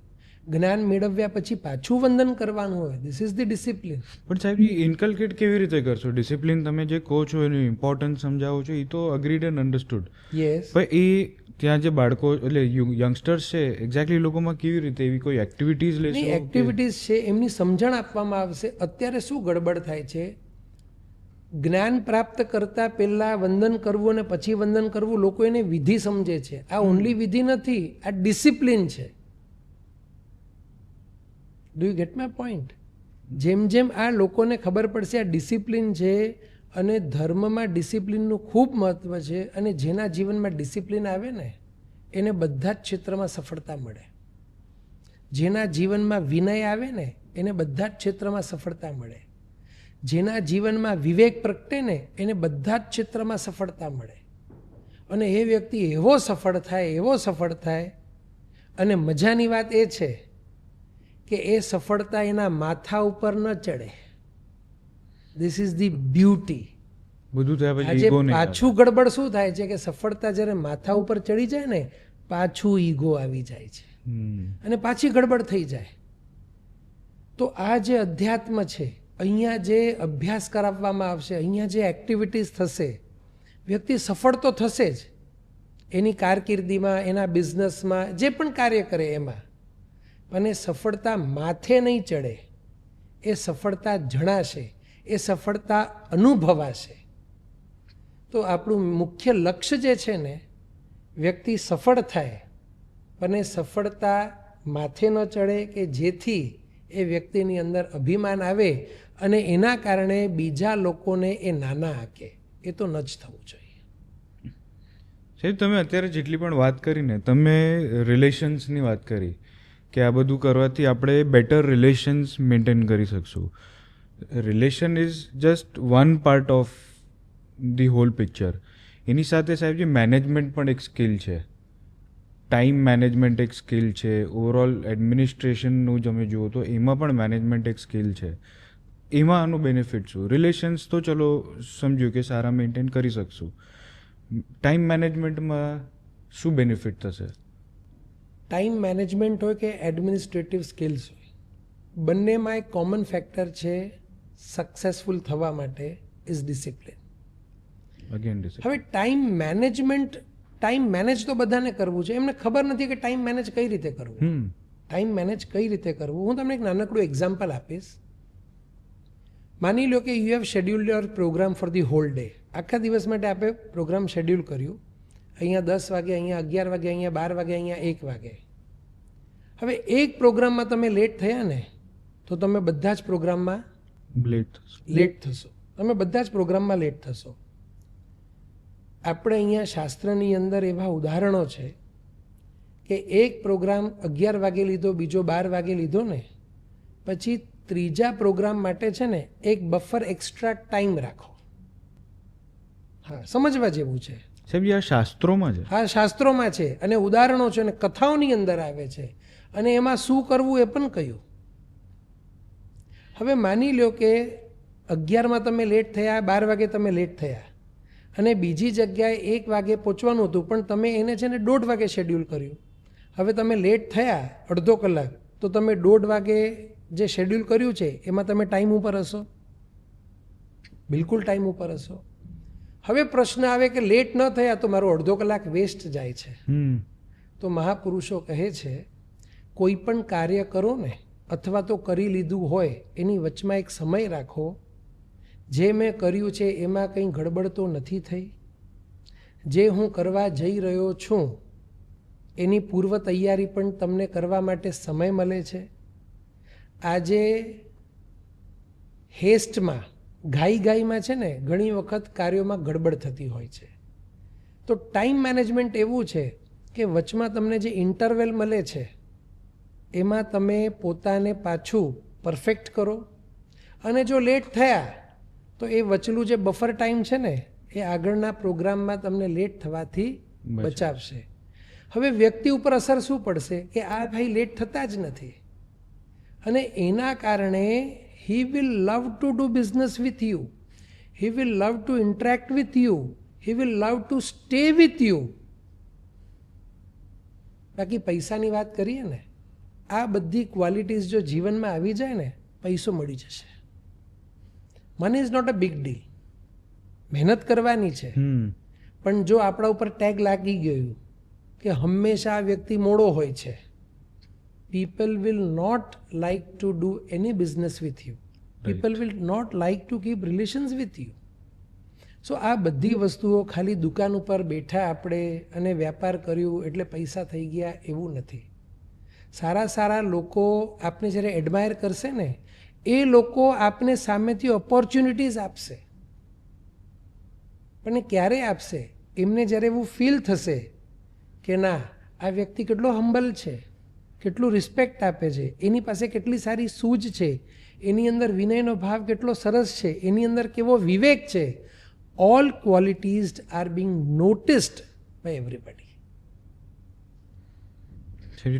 જ્ઞાન મેળવ્યા પછી પાછું વંદન કરવાનું હોય. This is the discipline. પણ સાહેબ એ ઇન્કલ્કેટ કેવી રીતે કરશો? ડિસિપ્લિન તમે જે કહો છો એનું ઇમ્પોર્ટન્સ સમજાવો છો એ તો અગ્રીડ એન્ડ અન્ડરસ્ટુડ. યસ. પણ એ ત્યાં જે બાળકો એટલે યંગસ્ટર્સ છે એક્ઝેક્ટલી લોકોમાં કેવી રીતે એવી કોઈ એક્ટિવિટીઝ લેશો? એક્ટિવિટીઝ છે એમની સમજણ આપવામાં આવશે. અત્યારે શું ગડબડ થાય છે, જ્ઞાન પ્રાપ્ત કરતા પહેલાં વંદન કરવું અને પછી વંદન કરવું લોકો એને વિધિ સમજે છે. આ ઓનલી વિધિ નથી, આ ડિસિપ્લિન છે. Do you get my point? જેમ જેમ આ લોકોને ખબર પડશે આ ડિસિપ્લિન છે અને ધર્મમાં ડિસિપ્લિનનું ખૂબ મહત્ત્વ છે, અને જેના જીવનમાં ડિસિપ્લિન આવે ને એને બધા જ ક્ષેત્રમાં સફળતા મળે. જેના જીવનમાં વિનય આવે ને એને બધા જ ક્ષેત્રમાં સફળતા મળે. જેના જીવનમાં વિવેક પ્રગટે ને એને બધા જ ક્ષેત્રમાં સફળતા મળે. અને એ વ્યક્તિ એવો સફળ થાય. અને મજાની વાત એ છે કે એ સફળતા એના માથા ઉપર ન ચડે. This is the beauty. બધું થયા પછી આજે ઈગો નહીં. પાછું ગડબડ શું થાય છે કે સફળતા જ્યારે માથા ઉપર ચડી જાય ને પાછું ઈગો આવી જાય છે અને પાછી ગડબડ થઈ જાય. તો આ જે અધ્યાત્મ છે, અહીંયા જે અભ્યાસ કરાવવામાં આવશે, અહીંયા જે એક્ટિવિટીઝ થશે, વ્યક્તિ સફળ તો થશે જ એની કારકિર્દીમાં, એના બિઝનેસમાં, જે પણ કાર્ય કરે એમાં. પણ એ સફળતા માથે નહીં ચડે, એ સફળતા જણાશે, એ સફળતા અનુભવાશે. તો આપણું મુખ્ય લક્ષ્ય જે છે ને, વ્યક્તિ સફળ થાય પણ એ સફળતા માથે ન ચડે કે જેથી એ વ્યક્તિની અંદર અભિમાન આવે અને એના કારણે બીજા લોકોને એ નાના હાકે. એ તો ન જ થવું જોઈએ. સાહેબ તમે અત્યારે જેટલી પણ વાત કરીને તમે રિલેશન્સની વાત કરી કે આ બધું કરવાથી આપણે બેટર રિલેશન્સ મેન્ટેન કરી શકશું. Relation is just one part of the whole picture. એની સાથે સાહેબ જે મેનેજમેન્ટ પણ એક સ્કિલ છે, ટાઈમ મેનેજમેન્ટ એક સ્કિલ છે, ઓવરઓલ એડમિનિસ્ટ્રેશનનું તમે જુઓ તો એમાં પણ મેનેજમેન્ટ એક સ્કિલ છે. એમાં આનું બેનિફિટ શું? રિલેશન્સ તો ચલો સમજ્યું કે સારા મેન્ટેન કરી શકશું, ટાઈમ મેનેજમેન્ટમાં શું બેનિફિટ થશે? ટાઈમ મેનેજમેન્ટ હોય કે એડમિનિસ્ટ્રેટિવ સ્કિલ્સ હોય, બંનેમાં એક કોમન ફેક્ટર છે સક્સેસફુલ થવા માટે, ઇઝ ડિસિપ્લિન. હવે ટાઈમ મેનેજ તો બધાને કરવું છે. એમને ખબર નથી કે ટાઈમ મેનેજ કઈ રીતે કરવું. ટાઈમ મેનેજ કઈ રીતે કરવું, હું તમને એક નાનકડું એક્ઝામ્પલ આપીશ. માની લો કે you have scheduled your program for the whole day. આખા દિવસ માટે આપણે પ્રોગ્રામ શેડ્યુલ કર્યું. અહીંયા 10 વાગે, અહીંયા 11 વાગે, અહીંયા 12 વાગે, અહીંયા 1 વાગે. હવે એક પ્રોગ્રામમાં તમે લેટ થયા ને તો તમે બધા જ પ્રોગ્રામમાં લેટ થશો. તમે બધા જ પ્રોગ્રામમાં લેટ થશો. આપણે અહીંયા શાસ્ત્રની અંદર એવા ઉદાહરણો છે કે એક પ્રોગ્રામ 11 વાગે લીધો, બીજો 12 વાગે લીધો ને પછી ત્રીજા પ્રોગ્રામ માટે છે ને એક બફર એક્સ્ટ્રા ટાઈમ રાખો. હા, સમજવા જેવું છે સાહેબ. આ શાસ્ત્રોમાં છે. હા, શાસ્ત્રોમાં છે અને ઉદાહરણો છે અને કથાઓની અંદર આવે છે અને એમાં શું કરવું એ પણ કહ્યું. હવે માની લો કે 11માં તમે લેટ થયા, 12 વાગે તમે લેટ થયા અને બીજી જગ્યાએ 1 વાગે પહોંચવાનું હતું પણ તમે એને છે ને 1:30 વાગે શેડ્યુલ કર્યું. હવે તમે લેટ થયા અડધો કલાક, તો તમે 1:30 વાગે જે શેડ્યુલ કર્યું છે એમાં તમે ટાઈમ ઉપર હશો? બિલકુલ ટાઈમ ઉપર હશો. હવે પ્રશ્ન આવે કે લેટ ન થયા તો મારો અડધો કલાક વેસ્ટ જાય છે. તો મહાપુરુષો કહે છે કોઈ પણ કાર્ય કરો ને અથવા તો કરી લીધું હોય એની વચમાં એક સમય રાખો. જે મેં કર્યું છે એમાં કંઈ ગડબડ તો નથી થઈ? જે હું કરવા જઈ રહ્યો છું એની પૂર્વ તૈયારી પણ તમને કરવા માટે સમય મળે છે? આજે હેસ્ટમાં, ઘાઈમાં છે ને ઘણી વખત કાર્યોમાં ગડબડ થતી હોય છે. તો ટાઈમ મેનેજમેન્ટ એવું છે કે વચમાં તમને જે ઇન્ટરવેલ મળે છે એમાં તમે પોતાને પાછું પરફેક્ટ કરો અને જો લેટ થયા તો એ વચલું જે બફર ટાઈમ છે ને એ આગળના પ્રોગ્રામમાં તમને લેટ થવાથી બચાવશે. હવે વ્યક્તિ ઉપર અસર શું પડશે કે આ ભાઈ લેટ થતા જ નથી અને એના કારણે he will love to do business with you, he will love to interact with you, he will love to stay with you. બાકી પૈસાની વાત કરીએ ને, આ બધી ક્વોલિટીઝ જો જીવનમાં આવી જાય ને, પૈસો મળી જશે. Money is not a big deal. મહેનત કરવાની છે, પણ જો આપણા ઉપર ટેગ લાગી ગયું કે હંમેશા આ વ્યક્તિ મોડો હોય છે, people will not like to do any business with you. People will not like to keep relations with you. So આ બધી વસ્તુઓ ખાલી દુકાન ઉપર બેઠા આપણે અને વ્યાપાર કર્યું એટલે પૈસા થઈ ગયા એવું નથી. સારા સારા લોકો આપને જ્યારે એડમાયર કરશે ને, એ લોકો આપને સામેથી ઓપોર્ચ્યુનિટીઝ આપશે. પણ એ ક્યારે આપશે? એમને જ્યારે એવું ફીલ થશે કે ના, આ વ્યક્તિ કેટલો હમ્બલ છે, કેટલું રિસ્પેક્ટ આપે છે, એની પાસે કેટલી સારી સૂઝ છે, એની અંદર વિનયનો ભાવ કેટલો સરસ છે, એની અંદર કેવો વિવેક છે. All qualities are being noticed by everybody.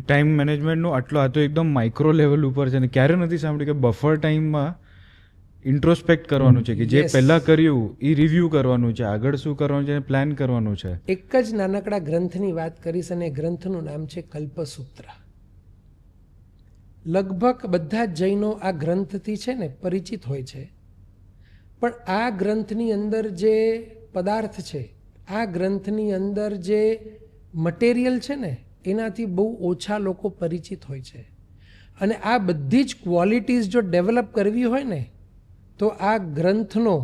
Time મેનેજમેન્ટનું આટલો આ તો એકદમ માઇક્રો લેવલ ઉપર છે ને ક્યારે નથી સાંભળ્યું કે બફર ટાઈમમાં ઇન્ટ્રોસ્પેક્ટ કરવાનું છે, કે જે પહેલાં કર્યું એ રિવ્યૂ કરવાનું છે, આગળ શું કરવાનું છે પ્લાન કરવાનું છે. એક જ નાનકડા ગ્રંથની વાત કરીશ અને ગ્રંથનું નામ છે કલ્પસૂત્ર. લગભગ બધા જ જૈનો આ ગ્રંથથી છે ને પરિચિત હોય છે, પણ આ ગ્રંથની અંદર જે પદાર્થ છે, આ ગ્રંથની અંદર જે મટીરિયલ છે ને, એનાથી બહુ ઓછા લોકો પરિચિત હોય છે. અને આ બધી જ ક્વોલિટીઝ જો ડેવલપ કરવી હોય ને, તો આ ગ્રંથનો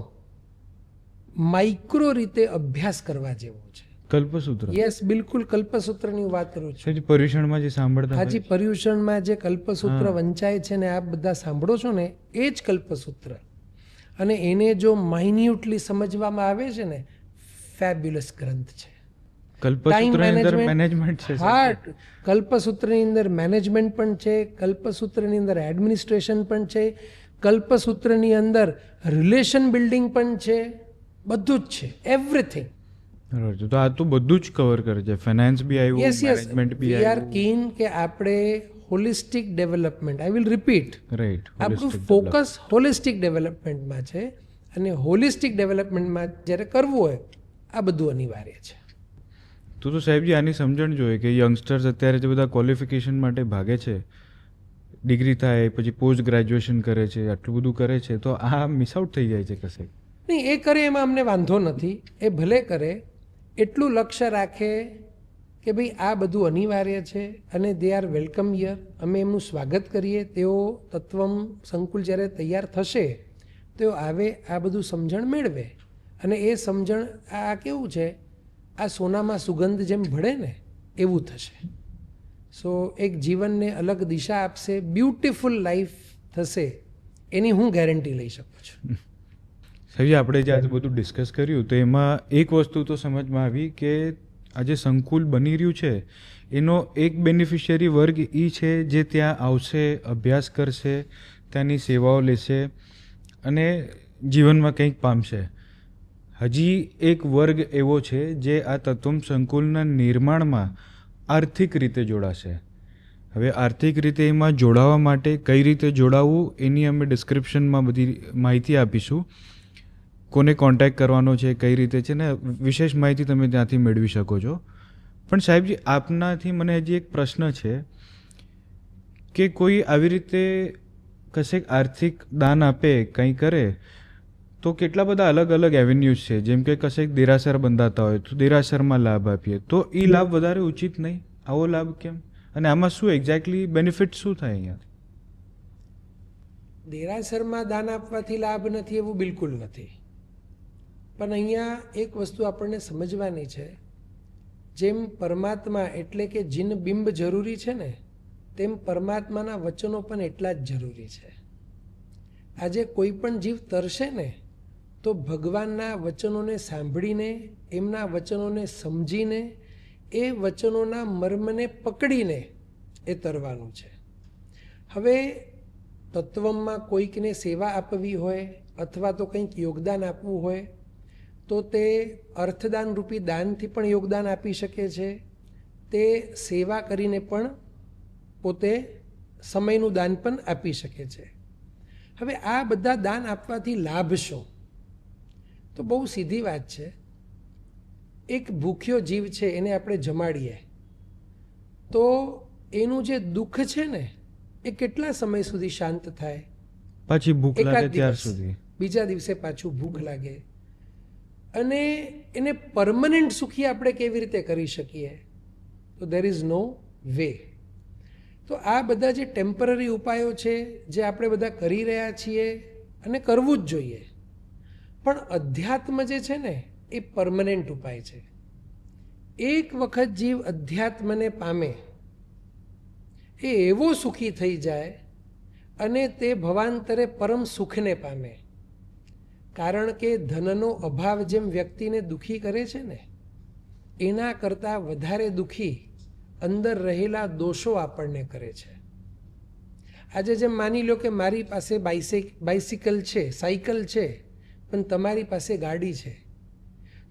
માઇક્રો રીતે અભ્યાસ કરવા જેવો છે. કલ્પસૂત્ર? યસ, બિલકુલ કલ્પસૂત્રની વાત કરું છું. પર્યુષણમાં જે સાંભળતા, હાજી, પર્યુષણમાં જે કલ્પસૂત્ર વંચાય છે ને, આ બધા સાંભળો છો ને, એ જ કલ્પસૂત્ર. અને એને જો માઇન્યુટલી સમજવામાં આવે છે ને, ફેબ્યુલસ ગ્રંથ છે. કલ્પસૂત્રની અંદર મેનેજમેન્ટ છે. હા, કલ્પસૂત્રની અંદર મેનેજમેન્ટ પણ છે, કલ્પસૂત્રની અંદર એડમિનિસ્ટ્રેશન પણ છે, કલ્પસૂત્રની અંદર રિલેશન બિલ્ડિંગ પણ છે, બધું જ છે, એવરીથિંગ. તો આ તો બધું જ કવર કરે છે. ફાઇનાન્સ બી આવ્યું, મેનેજમેન્ટ બી આવ્યું. વી આર કીન કે આપણે holistic development, I will repeat, right, આપણું ફોકસ હોલિસ્ટિક ડેવલપમેન્ટમાં છે. અને હોલિસ્ટિક ડેવલપમેન્ટમાં જ્યારે કરવું હોય, આ બધું અનિવાર્ય છે. તો સાહેબજી આની સમજણ જોઈએ કે યંગસ્ટર્સ અત્યારે જે બધા ક્વોલિફિકેશન માટે ભાગે છે, ડિગ્રી થાય પછી પોસ્ટ ગ્રેજ્યુએશન કરે છે, આટલું બધું કરે છે, તો આ મિસ આઉટ થઈ જાય છે કશે? નહીં, એ કરે એમાં અમને વાંધો નથી, એ ભલે કરે. એટલું લક્ષ્ય રાખે કે ભાઈ આ બધું અનિવાર્ય છે અને દે આર વેલકમ હિયર, અમે એમનું સ્વાગત કરીએ. તેઓ તત્વમ સંકુલ જ્યારે તૈયાર થશે, તેઓ આવે, આ બધું સમજણ મેળવે. અને એ સમજણ, આ કેવું છે, આ સોનામાં સુગંધ જેમ ભળે ને એવું થશે. સો એક જીવનને અલગ દિશા આપશે, બ્યુટિફુલ લાઈફ થશે, એની હું ગેરંટી લઈ શકું છું. સાહેબ, આપણે જે આજે બધું ડિસ્કસ કર્યું, તો એમાં એક વસ્તુ તો સમજમાં આવી કે આ જે સંકુલ બની રહ્યું છે, એનો એક બેનિફિશિયરી વર્ગ એ છે જે ત્યાં આવશે, અભ્યાસ કરશે, ત્યાંની સેવાઓ લેશે અને જીવનમાં કંઈક પામશે. હજી એક વર્ગ એવો છે જે આ તત્વમ સંકુલના નિર્માણમાં આર્થિક રીતે જોડાશે. હવે આર્થિક રીતે એમાં જોડાવા માટે કઈ રીતે જોડાવવું એની અમે ડિસ્ક્રિપ્શનમાં બધી માહિતી આપીશું. કોને કોન્ટેક્ટ કરવાનો છે, કઈ રીતે છે ને, વિશેષ માહિતી તમે ત્યાંથી મેળવી શકો છો. પણ સાહેબજી, આપનાથી મને હજી એક પ્રશ્ન છે કે કોઈ આવી રીતે કશેક આર્થિક દાન આપે, કંઈ કરે, તો કેટલા બધા અલગ અલગ એવેન્યુઝ છે. જેમ કે કશેક દેરાસર બંધાતા હોય તો દેરાસરમાં લાભ આપીએ, તો એ લાભ વધારે ઉચિત નહીં? આવો લાભ કેમ? અને આમાં શું એક્ઝેક્ટલી બેનિફિટ શું થાય અહીંયા? દેરાસરમાં દાન આપવાથી લાભ નથી એવું બિલકુલ નથી. પણ અહીંયા એક વસ્તુ આપણને સમજવાની છે, જેમ પરમાત્મા એટલે કે જીન બિંબ જરૂરી છે ને, તેમ પરમાત્માના વચનો પણ એટલા જ જરૂરી છે. આજે કોઈ પણ જીવ તરશે ને, તો ભગવાનના વચનોને સાંભળીને, એમના વચનોને સમજીને, એ વચનોના મર્મને પકડીને એ તરવાનું છે. હવે તત્વમાં કોઈકને સેવા આપવી હોય અથવા તો કંઈક યોગદાન આપવું હોય, તો તે અર્થદાન રૂપી દાનથી પણ યોગદાન આપી શકે છે. તે સેવા કરીને પણ પોતે સમયનું દાન પણ આપી શકે છે. હવે આ બધા દાન આપવાથી લાભ શું? તો બહુ સીધી વાત છે. એક ભૂખ્યો જીવ છે, એને આપણે જમાડીએ, તો એનું જે દુઃખ છે ને એ કેટલા સમય સુધી શાંત થાય? પછી ભૂખ લાગે એકાદ ત્યાર દિવસ. સુધી. બીજા દિવસે પાછું ભૂખ લાગે. અને એને પરમનન્ટ સુખી આપણે કેવી રીતે કરી શકીએ? તો દેર ઇઝ નો વે. તો આ બધા જે ટેમ્પરરી ઉપાયો છે જે આપણે બધા કરી રહ્યા છીએ અને કરવું જ જોઈએ, પણ અધ્યાત્મ જે છે ને એ પરમનન્ટ ઉપાય છે. એક વખત જીવ અધ્યાત્મને પામે એ એવો સુખી થઈ જાય અને તે ભવાંતરે પરમ સુખને પામે. કારણ કે ધનનો અભાવ જેમ વ્યક્તિને દુઃખી કરે છે ને, એના કરતાં વધારે દુઃખી અંદર રહેલા દોષો આપણને કરે છે. આજે જેમ માની લો કે મારી પાસે બાઇસિકલ છે, સાયકલ છે, પણ તમારી પાસે ગાડી છે,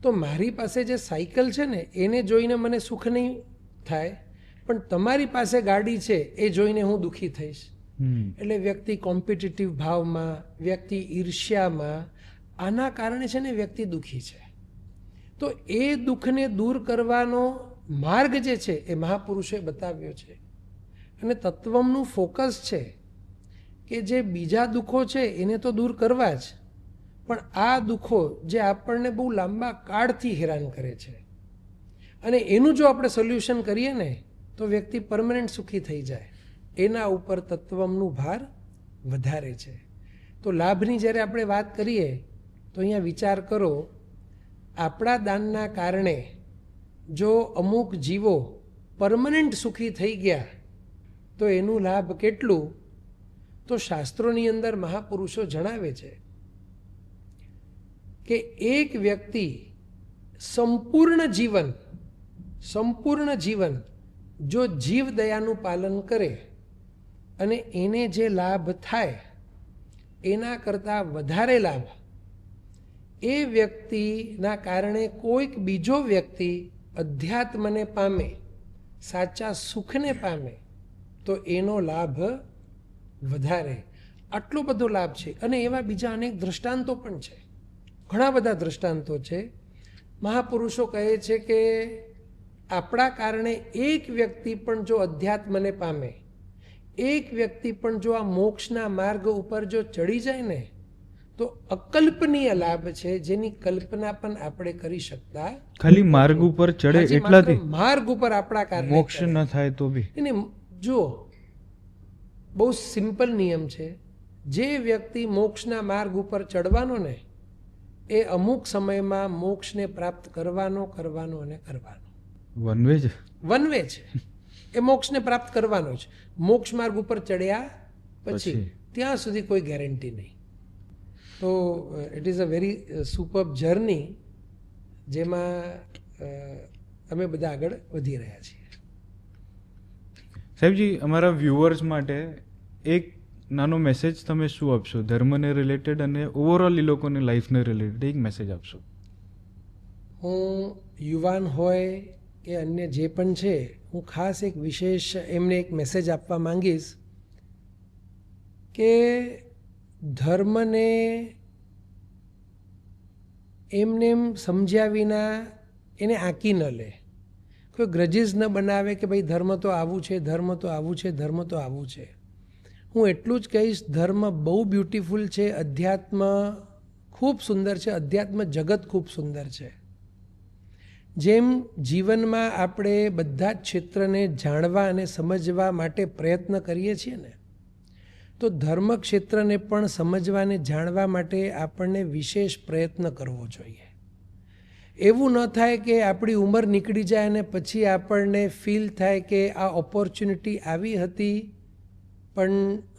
તો મારી પાસે જે સાયકલ છે ને એને જોઈને મને સુખ નહીં થાય, પણ તમારી પાસે ગાડી છે એ જોઈને હું દુઃખી થઈશ. એટલે વ્યક્તિ કોમ્પિટિટિવ ભાવમાં, વ્યક્તિ ઈર્ષ્યામાં, આના કારણે છે ને વ્યક્તિ દુઃખી છે. તો એ દુઃખને દૂર કરવાનો માર્ગ જે છે એ મહાપુરુષે બતાવ્યો છે. અને તત્વમનું ફોકસ છે કે જે બીજા દુઃખો છે એને તો દૂર કરવા જ, પણ આ દુઃખો જે આપણને બહુ લાંબા કાળથી હેરાન કરે છે અને એનું જો આપણે સોલ્યુશન કરીએ ને તો વ્યક્તિ પરમનન્ટ સુખી થઈ જાય. એના ઉપર તત્વમનું ભાર વધારે છે. તો લાભની જ્યારે આપણે વાત કરીએ તો અહીંયા વિચાર કરો, આપણા દાનના કારણે જો અમુક જીવો પરમનન્ટ સુખી થઈ ગયા તો એનું લાભ કેટલું? તો શાસ્ત્રોની અંદર મહાપુરુષો જણાવે છે કે એક વ્યક્તિ સંપૂર્ણ જીવન જો જીવદયાનું પાલન કરે અને એને જે લાભ થાય એના કરતાં વધારે લાભ એ વ્યક્તિના કારણે કોઈક બીજો વ્યક્તિ અધ્યાત્મને પામે, સાચા સુખને પામે, તો એનો લાભ વધારે. આટલો બધો લાભ છે. અને એવા બીજા અનેક દૃષ્ટાંતો પણ છે, ઘણા બધા દૃષ્ટાંતો છે. મહાપુરુષો કહે છે કે આપણા કારણે એક વ્યક્તિ પણ જો અધ્યાત્મને પામે, એક વ્યક્તિ પણ જો આ મોક્ષના માર્ગ ઉપર જો ચડી જાય ને તો અકલ્પનીય લાભ છે, જેની કલ્પના પણ આપણે કરી શકતા. ખાલી માર્ગ ઉપર ચડે એટલાથી માર્ગ ઉપર આપણા કારણે મોક્ષ ન થાય તો બી. જો બહુ સિમ્પલ નિયમ છે, જે વ્યક્તિ મોક્ષના માર્ગ ઉપર ચડવાનો ને એ અમુક સમયમાં મોક્ષને પ્રાપ્ત કરવાનો. વન વે છે, એ મોક્ષને પ્રાપ્ત કરવાનો જ. મોક્ષ માર્ગ ઉપર ચડ્યા પછી ત્યાં સુધી કોઈ ગેરંટી નહીં. તો it is a very super journey જેમાં અમે બધા આગળ વધી રહ્યા છીએ. સાહેબજી, અમારા વ્યુઅર્સ માટે એક નાનો મેસેજ તમે શું આપશો? ધર્મને રિલેટેડ અને ઓવરઓલ એ લોકોની લાઈફને રિલેટેડ એક મેસેજ આપશો. હું યુવાન હોય કે અન્ય જે પણ છે, હું ખાસ એક વિશેષ એમને એક મેસેજ આપવા માંગીશ કે ધર્મને એમને એમ સમજ્યા વિના એને આંકી ન લે. કોઈ ગ્રજીસ ન બનાવે કે ભાઈ ધર્મ તો આવું છે, ધર્મ તો આવું છે, ધર્મ તો આવું છે. હું એટલું જ કહીશ, ધર્મ બહુ બ્યુટીફુલ છે, અધ્યાત્મ ખૂબ સુંદર છે, અધ્યાત્મ જગત ખૂબ સુંદર છે. જેમ જીવનમાં આપણે બધા જ ક્ષેત્રને જાણવા અને સમજવા માટે પ્રયત્ન કરીએ છીએ ને, તો ધર્મ ક્ષેત્રને પણ સમજવા અને જાણવા માટે આપણને વિશેષ પ્રયત્ન કરવો જોઈએ. એવું ન થાય કે આપણી ઉંમર નીકળી જાય અને પછી આપણને ફીલ થાય કે આ ઓપોર્ચ્યુનિટી આવી હતી પણ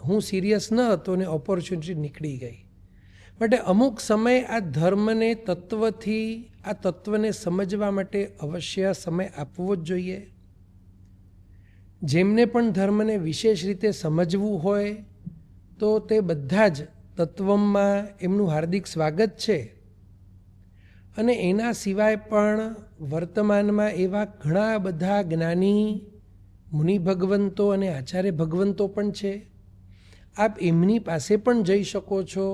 હું સિરિયસ ન હતો ને ઓપોર્ચ્યુનિટી નીકળી ગઈ. માટે અમુક સમય આ ધર્મને આ તત્વને સમજવા માટે અવશ્ય સમય આપવો જ જોઈએ. જેમને પણ ધર્મને વિશેષ રીતે સમજવું હોય તો તે બધા જ તત્વમાં એમનું હાર્દિક સ્વાગત છે. અને એના સિવાય પણ વર્તમાનમાં એવા ઘણા બધા જ્ઞાની મુનિ ભગવંતો અને આચાર્ય ભગવંતો પણ છે. આપ એમની પાસે પણ જઈ શકો છો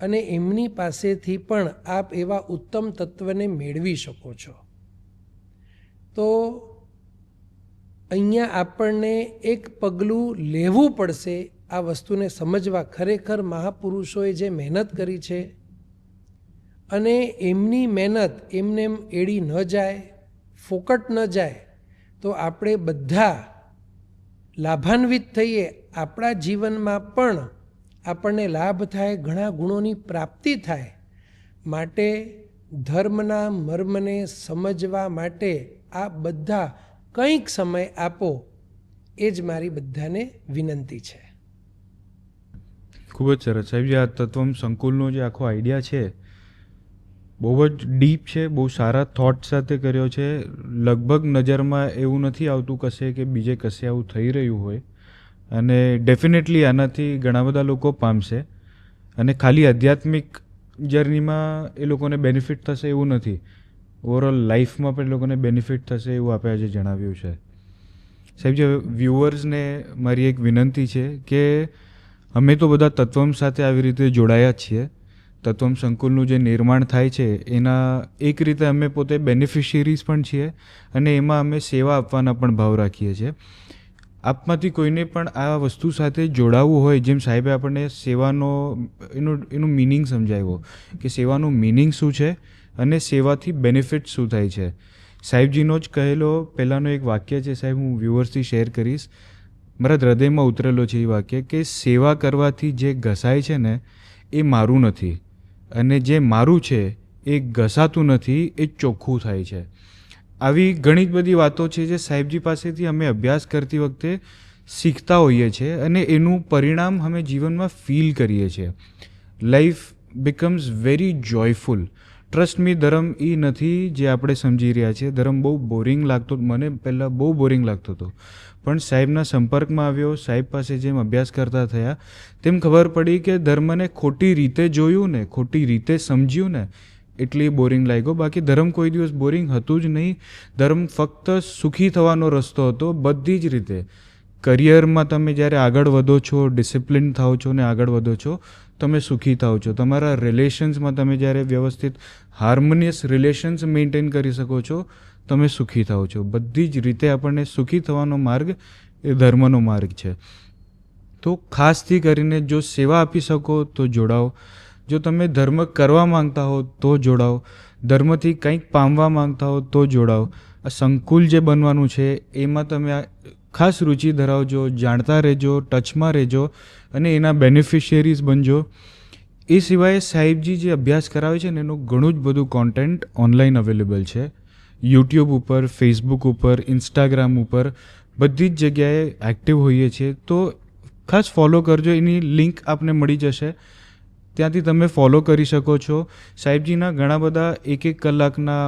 અને એમની પાસેથી પણ આપ એવા ઉત્તમ તત્વને મેળવી શકો છો. તો અહીંયા આપણને એક પગલું લેવું પડશે આ વસ્તુને સમજવા. ખરેખર મહાપુરુષોએ જે મહેનત કરી છે અને એમની મહેનત એમને એમ એડી ન જાય, ફોકટ ન જાય, તો આપણે બધા લાભાન્વિત થઈએ. આપણા જીવનમાં પણ આપણને લાભ થાય, ઘણા ગુણોની પ્રાપ્તિ થાય. માટે ધર્મના મર્મને સમજવા માટે આ બધા કંઈક સમય આપો, એ જ મારી બધાને વિનંતી છે. ખૂબ જ સરસ સાહેબજી. આ તત્વમ સંકુલનો જે આખો આઈડિયા છે બહુ જ ડીપ છે, બહુ સારા થોટ સાથે કર્યો છે. લગભગ નજરમાં એવું નથી આવતું કશે કે બીજે કશે આવું થઈ રહ્યું હોય, અને ડેફિનેટલી આનાથી ઘણા બધા લોકો પામશે. અને ખાલી આધ્યાત્મિક જર્નીમાં એ લોકોને બેનિફિટ થશે એવું નથી, ઓવરઓલ લાઈફમાં પણ એ લોકોને બેનિફિટ થશે એવું આપણે આજે જણાવ્યું છે. સાહેબજી, વ્યુઅર્સને મારી એક વિનંતી છે કે અમે તો બધા તત્વમ સાથે આવી રીતે જોડાયા જ છીએ. તત્વમ સંકુલનું જે નિર્માણ થાય છે એના એક રીતે અમે પોતે બેનિફિશિયરીઝ પણ છીએ, અને એમાં અમે સેવા આપવાના પણ ભાવ રાખીએ છીએ. આપમાંથી કોઈને પણ આ વસ્તુ સાથે જોડાવવું હોય, જેમ સાહેબે આપણને સેવાનો એનું મિનિંગ સમજાવ્યો કે સેવાનું મિનિંગ શું છે અને સેવાથી બેનિફિટ શું થાય છે. સાહેબજીનો જ કહેલો પહેલાંનો એક વાક્ય છે સાહેબ, હું વ્યુઅર્સથી શેર કરીશ. મારા હૃદયમાં ઉતરેલો છે એ વાક્ય કે સેવા કરવાથી જે ઘસાય છે ને એ મારું નથી, અને જે મારું છે એ ઘસાતું નથી, એ ચોખ્ખું થાય છે. આવી ઘણી જ બધી વાતો છે જે સાહેબજી પાસેથી અમે અભ્યાસ કરતી વખતે શીખતા હોઈએ છીએ, અને એનું પરિણામ અમે જીવનમાં ફીલ કરીએ છીએ. Life becomes very joyful. Trust me, ધર્મ એ નથી જે આપણે સમજી રહ્યા છીએ. ધર્મ બહુ બોરિંગ લાગતો, મને પહેલાં બહુ બોરિંગ લાગતો હતો, પણ સાહેબના સંપર્કમાં આવ્યો, સાહેબ પાસે જેમ અભ્યાસ કરતા થયા તેમ ખબર પડી કે ધર્મને ખોટી રીતે જોયું ને, ખોટી રીતે સમજ્યું ને, એટલી બોરિંગ લાગ્યો. બાકી ધર્મ કોઈ દિવસ બોરિંગ હતું જ નહીં. ધર્મ ફક્ત સુખી થવાનો રસ્તો હતો બધી જ રીતે. કરિયરમાં તમે જ્યારે આગળ વધો છો, ડિસિપ્લિન થાઓ છો ને આગળ વધો છો, તમે સુખી થાઓ છો. તમારા રિલેશન્સમાં તમે જ્યારે વ્યવસ્થિત હાર્મોનિયસ રિલેશન્સ મેન્ટેન કરી શકો છો, તમે સુખી થાઓ છો. બધી જ રીતે આપણને સુખી થવાનો માર્ગ એ ધર્મનો માર્ગ છે. તો ખાસથી કરીને જો સેવા આપી શકો તો જોડાઓ. જો તમે ધર્મ કરવા માંગતા હો તો જોડાઓ. ધર્મથી કંઈક પામવા માંગતા હો તો જોડાઓ. આ સંકુલ જે બનવાનું છે એમાં તમે ખાસ રુચિ ધરાવજો, જાણતા રહેજો, ટચમાં રહેજો અને એના બેનિફિશિયરીઝ બનજો. એ સિવાય સાહેબજી જે અભ્યાસ કરાવે છે ને એનું ઘણું જ બધું કોન્ટેન્ટ ઓનલાઈન અવેલેબલ છે. યુટ્યુબ ઉપર, ફેસબુક ઉપર, ઇન્સ્ટાગ્રામ ઉપર, બધી જ જગ્યાએ એક્ટિવ હોઈએ છીએ. તો ખાસ ફોલો કરજો, એની લિંક આપને મળી જશે, ત્યાંથી તમે ફોલો કરી શકો છો. સાહેબજીના ઘણા બધા એક કલાકના,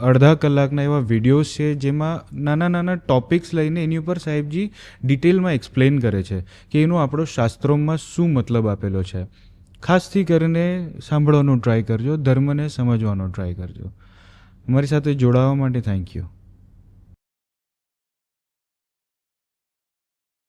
અડધા કલાકના એવા વિડીયોઝ છે જેમાં નાના નાના ટોપિક્સ લઈને એની ઉપર સાહેબજી ડિટેલમાં એક્સપ્લેન કરે છે કે એનો આપણો શાસ્ત્રોમાં શું મતલબ આપેલો છે. ખાસથી કરીને સાંભળવાનો ટ્રાય કરજો, ધર્મને સમજવાનો ટ્રાય કરજો. અમારી સાથે જોડાવા માટે થેન્ક યુ.